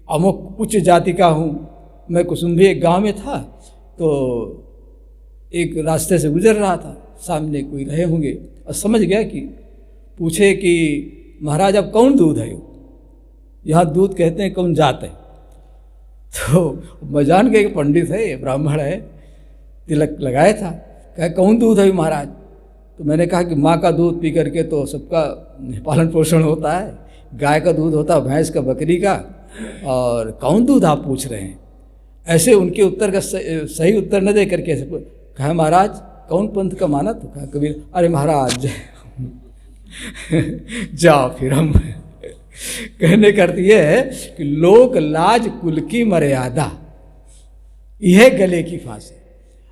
अमुक उच्च जाति का हूँ। मैं कुसुम्भी एक गांव में था, तो एक रास्ते से गुजर रहा था, सामने कोई रहे होंगे और समझ गया कि पूछे कि महाराज अब कौन दूध है? यहाँ दूध कहते हैं कौन जात है। तो मैं जान गया कि पंडित है, ब्राह्मण है, तिलक लगाया था। कहा कौन दूध है महाराज? तो मैंने कहा कि माँ का दूध पी करके तो सबका पालन पोषण होता है, गाय का दूध होता है, भैंस का, बकरी का, और कौन दूध आप पूछ रहे हैं? ऐसे उनके उत्तर का सही उत्तर न दे करके ऐसे कहा महाराज कौन पंथ का माना? तो कहा कबीर। अरे महाराज जाओ फिर। हम कहने का अर्थ यह है कि लोक लाज कुल की मर्यादा, यह गले की फांसी।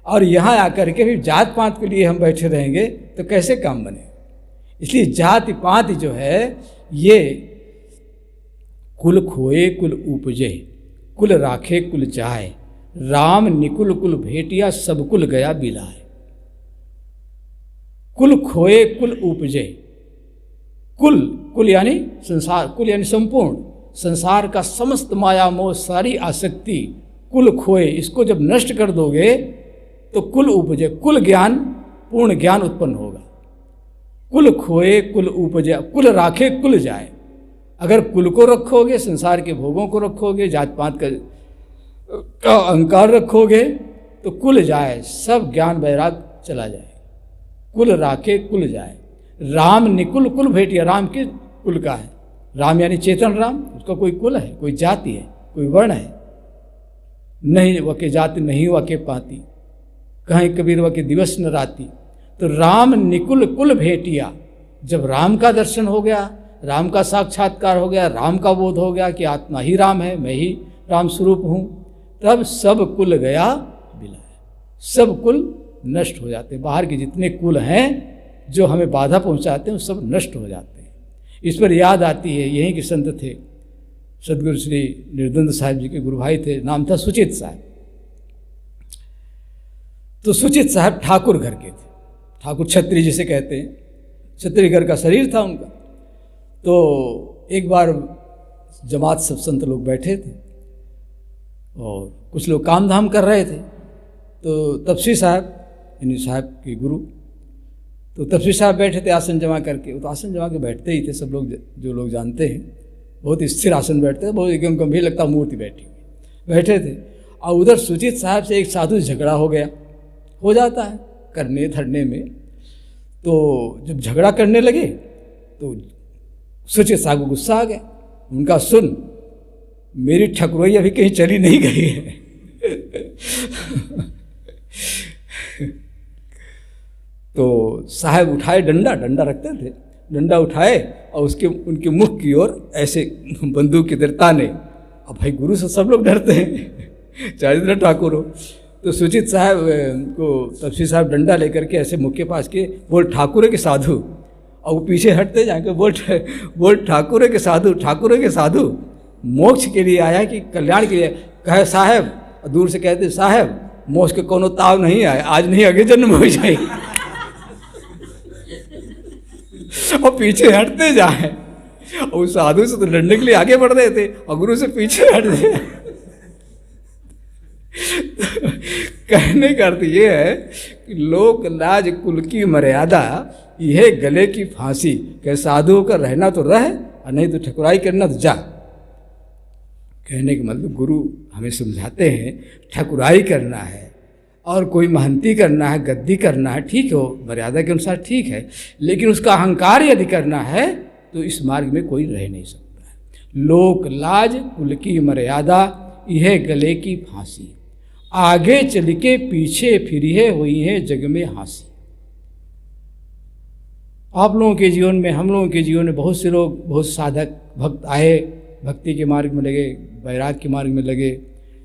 और यहाँ आकर के फिर जात पात के लिए हम बैठे रहेंगे तो कैसे काम बने? इसलिए जाति पात जो है ये कुल खोए कुल उपजे, कुल राखे कुल जाए, राम निकुल कुल भेटिया, सब कुल गया बिलाए। कुल खोए कुल उपजे। कुल, कुल यानी संसार, कुल यानी संपूर्ण संसार का समस्त माया मोह, सारी आसक्ति, कुल खोए, इसको जब नष्ट कर दोगे तो कुल उपजे, कुल ज्ञान, पूर्ण ज्ञान उत्पन्न होगा। कुल खोए कुल उपजे, कुल राखे कुल जाए। अगर कुल को रखोगे, संसार के भोगों को रखोगे, जात पात का अहंकार रखोगे, तो कुल जाए, सब ज्ञान वैराग चला जाए। कुल राखे कुल जाए, राम निकुल कुल भेटिया। राम के कुल का है, राम यानी चेतन राम, उसका कोई कुल है, कोई जाति है, कोई वर्ण है। नहीं वके जाति नहीं वके पाती, कहीं कबीरवा के दिवस न राती। तो राम निकुल कुल भेटिया, जब राम का दर्शन हो गया, राम का साक्षात्कार हो गया, राम का बोध हो गया कि आत्मा ही राम है, मैं ही राम स्वरूप हूँ, तब सब कुल गया विलय। सब कुल नष्ट हो जाते हैं। बाहर के जितने कुल हैं जो हमें बाधा पहुँचाते हैं वो सब नष्ट हो जाते हैं। इस पर याद आती है, यहीं के संत थे सदगुरु श्री निर्द्वंद साहिब जी के गुरु भाई थे, नाम था सुचित साहब। तो सुचित साहब ठाकुर घर के थे, ठाकुर छत्री जिसे कहते हैं, छत्री घर का शरीर था उनका। तो एक बार जमात सब संत लोग बैठे थे और कुछ लोग काम धाम कर रहे थे। तो तपसी साहब, यानी साहब के गुरु, तो तपसी साहब बैठे थे आसन जमा करके। वो तो आसन जमा के बैठते ही थे, सब लोग जो लोग जानते हैं, बहुत स्थिर आसन बैठते थे, बहुत एकदम गंभीर लगता मूर्ति बैठी हुई बैठे थे। और उधर सुचित साहब से एक साधु झगड़ा हो जाता है करने धरने में। तो जब झगड़ा करने लगे तो सुचित साहब को गुस्सा आ गया। उनका सुन, मेरी ठकुरई अभी कहीं चली नहीं गई है। तो साहब उठाए डंडा रखते थे, डंडा उठाए और उनके मुख की ओर ऐसे बंदूक की तरह ताने। अब भाई गुरु से सब लोग डरते हैं, चाहे जितना ठाकुर हो। तो सुचित साहब को तपसी साहब डंडा लेकर के ऐसे मुख के पास के बोल, ठाकुर के साधु। और वो पीछे हटते जाके बोल ठाकुर के साधु मोक्ष के लिए आया कि कल्याण के लिए? कहे साहब, दूर से कहते साहब मोक्ष के कोनो ताव नहीं आए, आज नहीं आगे जन्म हो जाए। और पीछे हटते जाए, और साधु से तो लड़ने के लिए आगे बढ़ रहे थे और गुरु से पीछे हट गए। कहने का अर्थ ये है कि लोक लाज कुल की मर्यादा, यह गले की फांसी। कह साधु का रहना तो रह, और नहीं तो ठकुराई करना तो जा। कहने का मतलब गुरु हमें समझाते हैं ठकुराई करना है और कोई महंती करना है, गद्दी करना है, ठीक हो, मर्यादा के अनुसार ठीक है, लेकिन उसका अहंकार यदि करना है तो इस मार्ग में कोई रह नहीं सकता है। लोक लाज कुल की मर्यादा, यह गले की फांसी। आगे चल के पीछे फिरिए हुई है जग में हंसी। आप लोगों के जीवन में, हम लोगों के जीवन में बहुत से लोग, बहुत साधक भक्त आए, भक्ति के मार्ग में लगे, वैराग के मार्ग में लगे,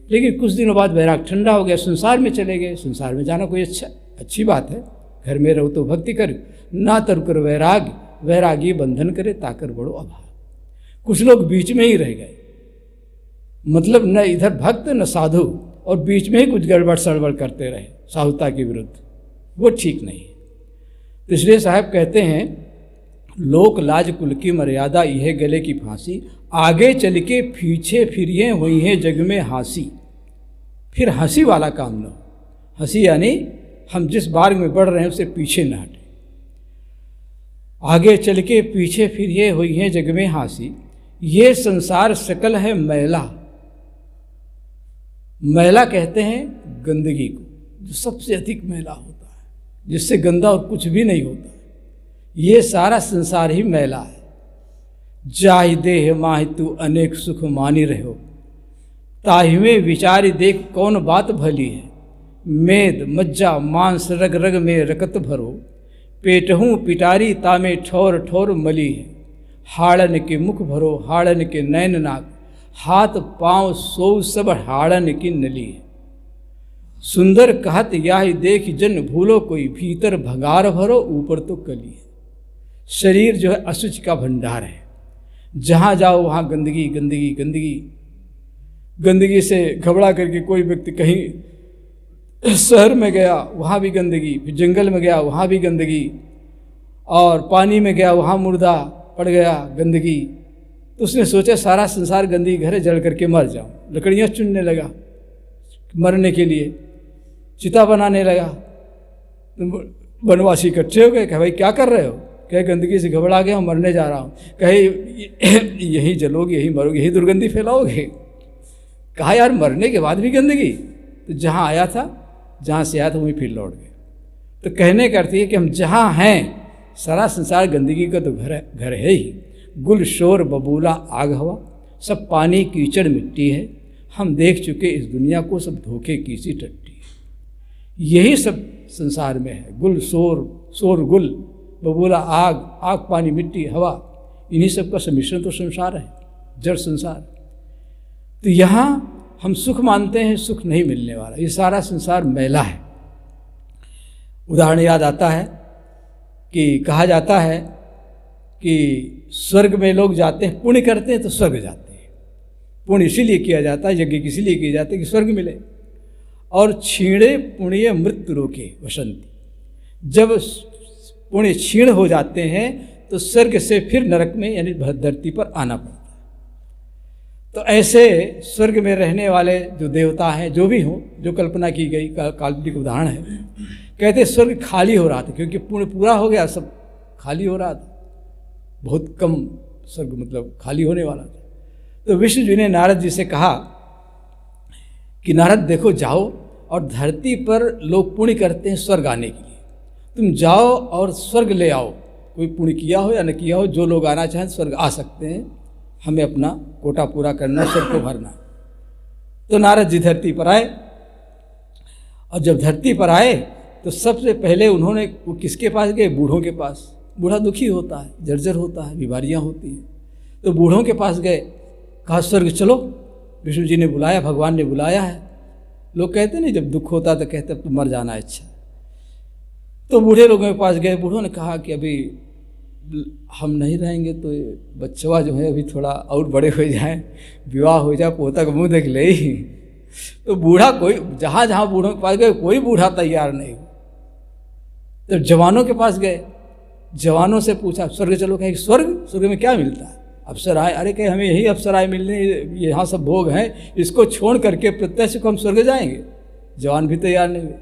लेकिन कुछ दिनों बाद वैराग ठंडा हो गया, संसार में चले गए। संसार में जाना कोई अच्छी बात है, घर में रहो तो भक्ति कर, ना तर कर वैराग, वैरागी बंधन करे ताकर बड़ो अभाव। कुछ लोग बीच में ही रह गए, मतलब न इधर भक्त न साधु, और बीच में ही कुछ गड़बड़ सड़बड़ करते रहे साधुता के विरुद्ध, वो ठीक नहीं है। तो इसलिए साहब कहते हैं लोक लाज कुल की मर्यादा, यह गले की फांसी। आगे चल के पीछे फिरिए हुई हैं जग में हंसी। फिर हंसी वाला काम न हो। हंसी यानी हम जिस मार्ग में बढ़ रहे हैं उससे पीछे न हटें। आगे चल के पीछे फिरिए हुई हैं जग में हंसी। ये संसार सकल है मैला। मैला कहते हैं गंदगी को, जो सबसे अधिक मैला होता है, जिससे गंदा और कुछ भी नहीं होता। ये सारा संसार ही मैला है। जाहि देह माहि तू अनेक सुख मानी रहो, ताहि में विचारी देख कौन बात भली है। मेद मज्जा मांस रग रग में रकत भरो, पेटहूँ पिटारी तामे ठोर ठोर मली है। हाड़न के मुख भरो हाड़न के नैन नाक, हाथ पाँव सो सब हाड़न की नली है। सुंदर कहत याहि देख जन भूलो कोई, भीतर भगार भरो ऊपर तो कली है। शरीर जो है अशुचि का भंडार है, जहाँ जाओ वहाँ गंदगी गंदगी गंदगी। गंदगी से घबरा करके कोई व्यक्ति कहीं शहर में गया वहाँ भी गंदगी, फिर जंगल में गया वहाँ भी गंदगी, और पानी में गया वहाँ मुर्दा पड़ गया गंदगी। तो उसने सोचा सारा संसार गंदगी घर है, जल करके मर जाऊँ। लकड़ियाँ चुनने लगा मरने के लिए, चिता बनाने लगा। तो वनवासी इकट्ठे हो गए, कहे भाई क्या कर रहे हो? कहे गंदगी से घबरा गया हूँ, मरने जा रहा हूँ। कहे यहीं जलोगे, यहीं मरोगे, यहीं दुर्गंधी फैलाओगे। कहा यार मरने के बाद भी गंदगी? तो जहाँ आया था, जहाँ से आया था वहीं फिर लौट गए। तो कहने का अर्थ है कि हम जहाँ हैं सारा संसार गंदगी का तो घर है ही। गुल शोर बबूला आग हवा, सब पानी कीचड़ मिट्टी है। हम देख चुके इस दुनिया को, सब धोखे की सी टट्टी है। यही सब संसार में है। गुल शोर, शोर गुल, बबूला आग, आग पानी मिट्टी हवा, इन्हीं सब का सम्मिश्रण तो संसार है, जड़ संसार। तो यहाँ हम सुख मानते हैं, सुख नहीं मिलने वाला, ये सारा संसार मैला है। उदाहरण याद आता है कि कहा जाता है कि स्वर्ग में लोग जाते हैं, पुण्य करते हैं तो स्वर्ग जाते हैं। पुण्य इसीलिए किया जाता है, यज्ञ इसीलिए किए जाते हैं कि स्वर्ग मिले। और क्षीणे पुण्य मृत्यु रोके वसंती, जब पुण्य क्षीण हो जाते हैं तो स्वर्ग से फिर नरक में यानी धरती पर आना पड़ता है। तो ऐसे स्वर्ग में रहने वाले जो देवता हैं, जो भी हों, जो कल्पना की गई काल्पनिक उदाहरण है, कहते स्वर्ग खाली हो रहा था क्योंकि पुण्य पूरा हो गया, सब खाली हो रहा था, बहुत कम स्वर्ग मतलब खाली होने वाला था। तो विष्णु जी ने नारद जी से कहा कि नारद देखो, जाओ और धरती पर लोग पुण्य करते हैं स्वर्ग आने के लिए, तुम जाओ और स्वर्ग ले आओ। कोई पुण्य किया हो या न किया हो, जो लोग आना चाहें स्वर्ग आ सकते हैं, हमें अपना कोटा पूरा करना, स्वर्ग को भरना। तो नारद जी धरती पर आए, और जब धरती पर आए तो सबसे पहले उन्होंने वो किसके पास गए? बूढ़ों के पास। बूढ़ा दुखी होता है, जर्जर होता है, बीमारियां होती हैं, तो बूढ़ों के पास गए, कहा स्वर्ग चलो। विष्णु जी ने बुलाया, भगवान ने बुलाया है। लोग कहते नहीं, जब दुख होता तो कहते अब तो मर जाना अच्छा। तो बूढ़े लोगों के पास गए, बूढ़ों ने कहा कि अभी हम नहीं रहेंगे तो बच्चवा जो है अभी थोड़ा और बड़े हो जाएं, विवाह हो जाए, पोता का मुँह देख ले ही। तो बूढ़ा कोई, जहाँ जहाँ बूढ़ों के पास गए कोई बूढ़ा तैयार नहीं। तो जवानों के पास गए, जवानों से पूछा स्वर्ग चलो। कहे स्वर्ग, स्वर्ग में क्या मिलता है? अप्सर आए। अरे कहे हमें यही अप्सर आए मिलने, यहाँ सब भोग हैं, इसको छोड़ करके प्रत्यक्ष को हम स्वर्ग जाएंगे। जवान भी तैयार नहीं हुए।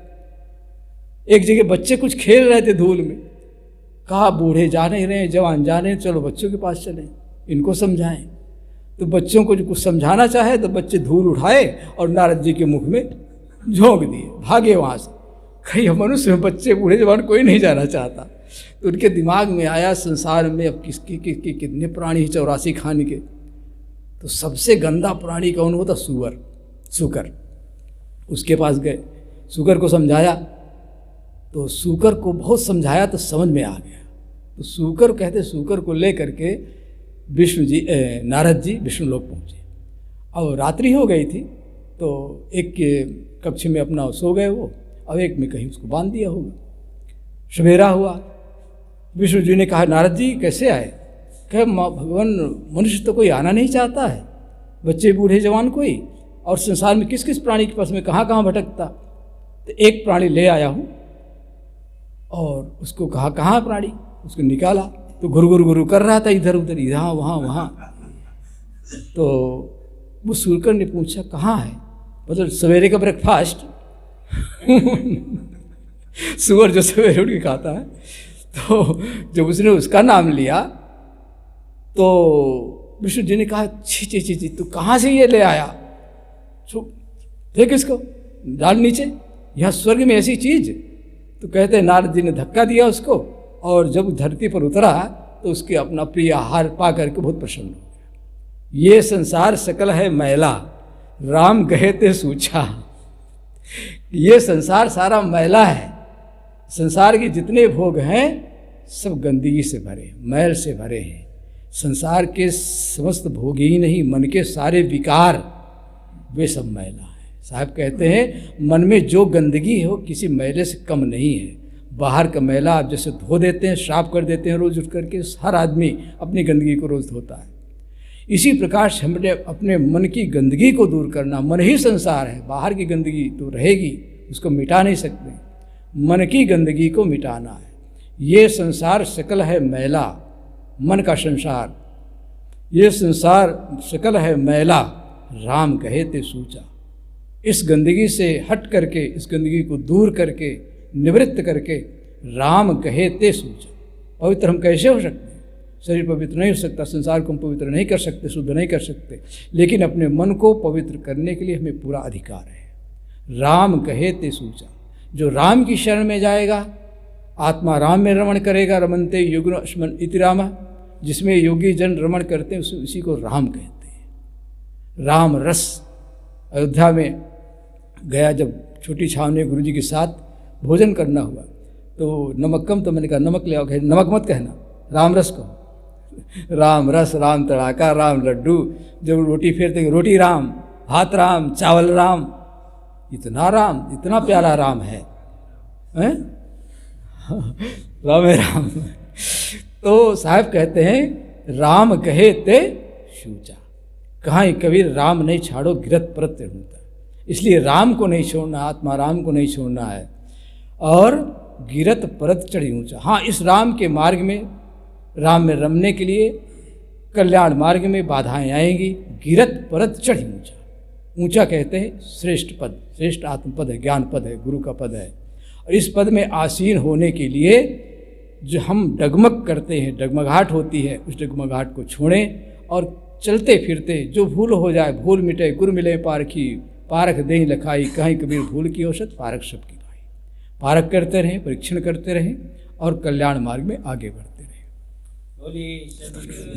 एक जगह बच्चे कुछ खेल रहे थे धूल में, कहा बूढ़े जा नहीं रहे, जवान जा रहे हैं, चलो बच्चों के पास चलें, इनको समझाएं। तो बच्चों को जो कुछ समझाना चाहे तो बच्चे धूल उठाए और नारद जी के मुख में झोंक दिए, भागे वहाँ से। कहीं मनुष्य में बच्चे बूढ़े जवान कोई नहीं जाना चाहता। तो उनके दिमाग में आया संसार में अब किसकी कितने प्राणी 84 खाने के, तो सबसे गंदा प्राणी कौन होता? सुअर, सूकर। उसके पास गए, सूकर को समझाया, तो सूकर को बहुत समझाया तो समझ में आ गया। तो सूकर कहते, सूकर को ले करके विष्णु जी नारद जी विष्णु लोक पहुँचे। और रात्रि हो गई थी, तो एक के कक्ष में अपना सो गए वो, और एक में कहीं उसको बांध दिया होगा। सवेरा हुआ, विष्णु जी ने कहा नारद जी कैसे आए? कहे भगवान मनुष्य तो कोई आना नहीं चाहता है, बच्चे बूढ़े जवान कोई, और संसार में किस किस प्राणी के पास में कहाँ कहाँ भटकता। तो एक प्राणी ले आया हूँ, और उसको कहा कहाँ प्राणी, उसको निकाला तो गुरु गुरु गुरु कर रहा था इधर उधर, यहाँ वहाँ वहाँ। तो वो सूकर ने पूछा कहाँ है, मतलब सवेरे का ब्रेकफास्ट सुअर जो सवेरे उठ के खाता है। तो जब उसने उसका नाम लिया तो विष्णु जी ने कहा छी छी छी छी, तू कहाँ से ये ले आया? देख इसको, डाल नीचे, यहाँ स्वर्ग में ऐसी चीज। तो कहते हैं नारद जी ने धक्का दिया उसको, और जब धरती पर उतरा तो उसके अपना प्रिय आहार पा करके बहुत प्रसन्न हो गया। ये संसार सकल है मैला, राम गहे ते सूझा। ये संसार सारा मैला है। संसार के जितने भोग हैं सब गंदगी से भरे, मैल से भरे हैं। संसार के समस्त भोग ही नहीं, मन के सारे विकार वे सब मैला है। साहब कहते हैं मन में जो गंदगी हो किसी मैले से कम नहीं है। बाहर का मैला आप जैसे धो देते हैं, साफ कर देते हैं रोज उठ करके, हर आदमी अपनी गंदगी को रोज धोता है। इसी प्रकार से हमने अपने मन की गंदगी को दूर करना। मन ही संसार है, बाहर की गंदगी तो रहेगी, उसको मिटा नहीं सकते। मन की गंदगी को मिटाना है। ये संसार सकल है मैला, मन का संसार। ये संसार सकल है मैला, राम कहे ते सूचा। इस गंदगी से हट करके, इस गंदगी को दूर करके, निवृत्त करके राम कहे ते सूचा। पवित्र हम कैसे हो सकते हैं? शरीर पवित्र नहीं हो सकता, संसार को हम पवित्र नहीं कर सकते, शुद्ध नहीं कर सकते, लेकिन अपने मन को पवित्र करने के लिए हमें पूरा अधिकार है। राम कहे ते सूचा। जो राम की शरण में जाएगा, आत्मा राम में रमण करेगा। रमनते युग्न अश्मन इति रामा, जिसमें योगी जन रमण करते हैं उसी को राम कहते हैं। राम रस। अयोध्या में गया जब छोटी छावनी गुरु जी के साथ भोजन करना हुआ तो नमक कम, तो मैंने कहा नमक ले आओ। कहे नमक मत कहना, राम रस कहो। राम रस, राम तड़ाका, राम लड्डू। जब रोटी फेरते रोटी राम, भात राम, चावल राम, इतना राम, इतना प्यारा राम है, हैं? राम है राम। तो साहब कहते हैं राम कहे ते शूचा, कहाँ कबीर राम नहीं छाड़ो गिरत परत चढ़ूता। इसलिए राम को नहीं छोड़ना, आत्मा राम को नहीं छोड़ना है, और गिरत परत चढ़ी ऊंचा। हाँ, इस राम के मार्ग में, राम में रमने के लिए कल्याण मार्ग में बाधाएं आएंगी। गिरत परत चढ़ी ऊंचा, ऊंचा कहते हैं श्रेष्ठ पद, श्रेष्ठ आत्मपद है, ज्ञान पद है, गुरु का पद है। और इस पद में आसीन होने के लिए जो हम डगमग करते हैं, डगमगाहट होती है, उस डगमगाहट को छोड़ें और चलते फिरते जो भूल हो जाए भूल मिटे, गुर मिले पारखी, पारख दें लखाई, कहीं कबीर भूल की औसत, पारख सबकी भाई। पारख करते रहें, परीक्षण करते रहें और कल्याण मार्ग में आगे बढ़ते रहें।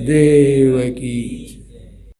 देव की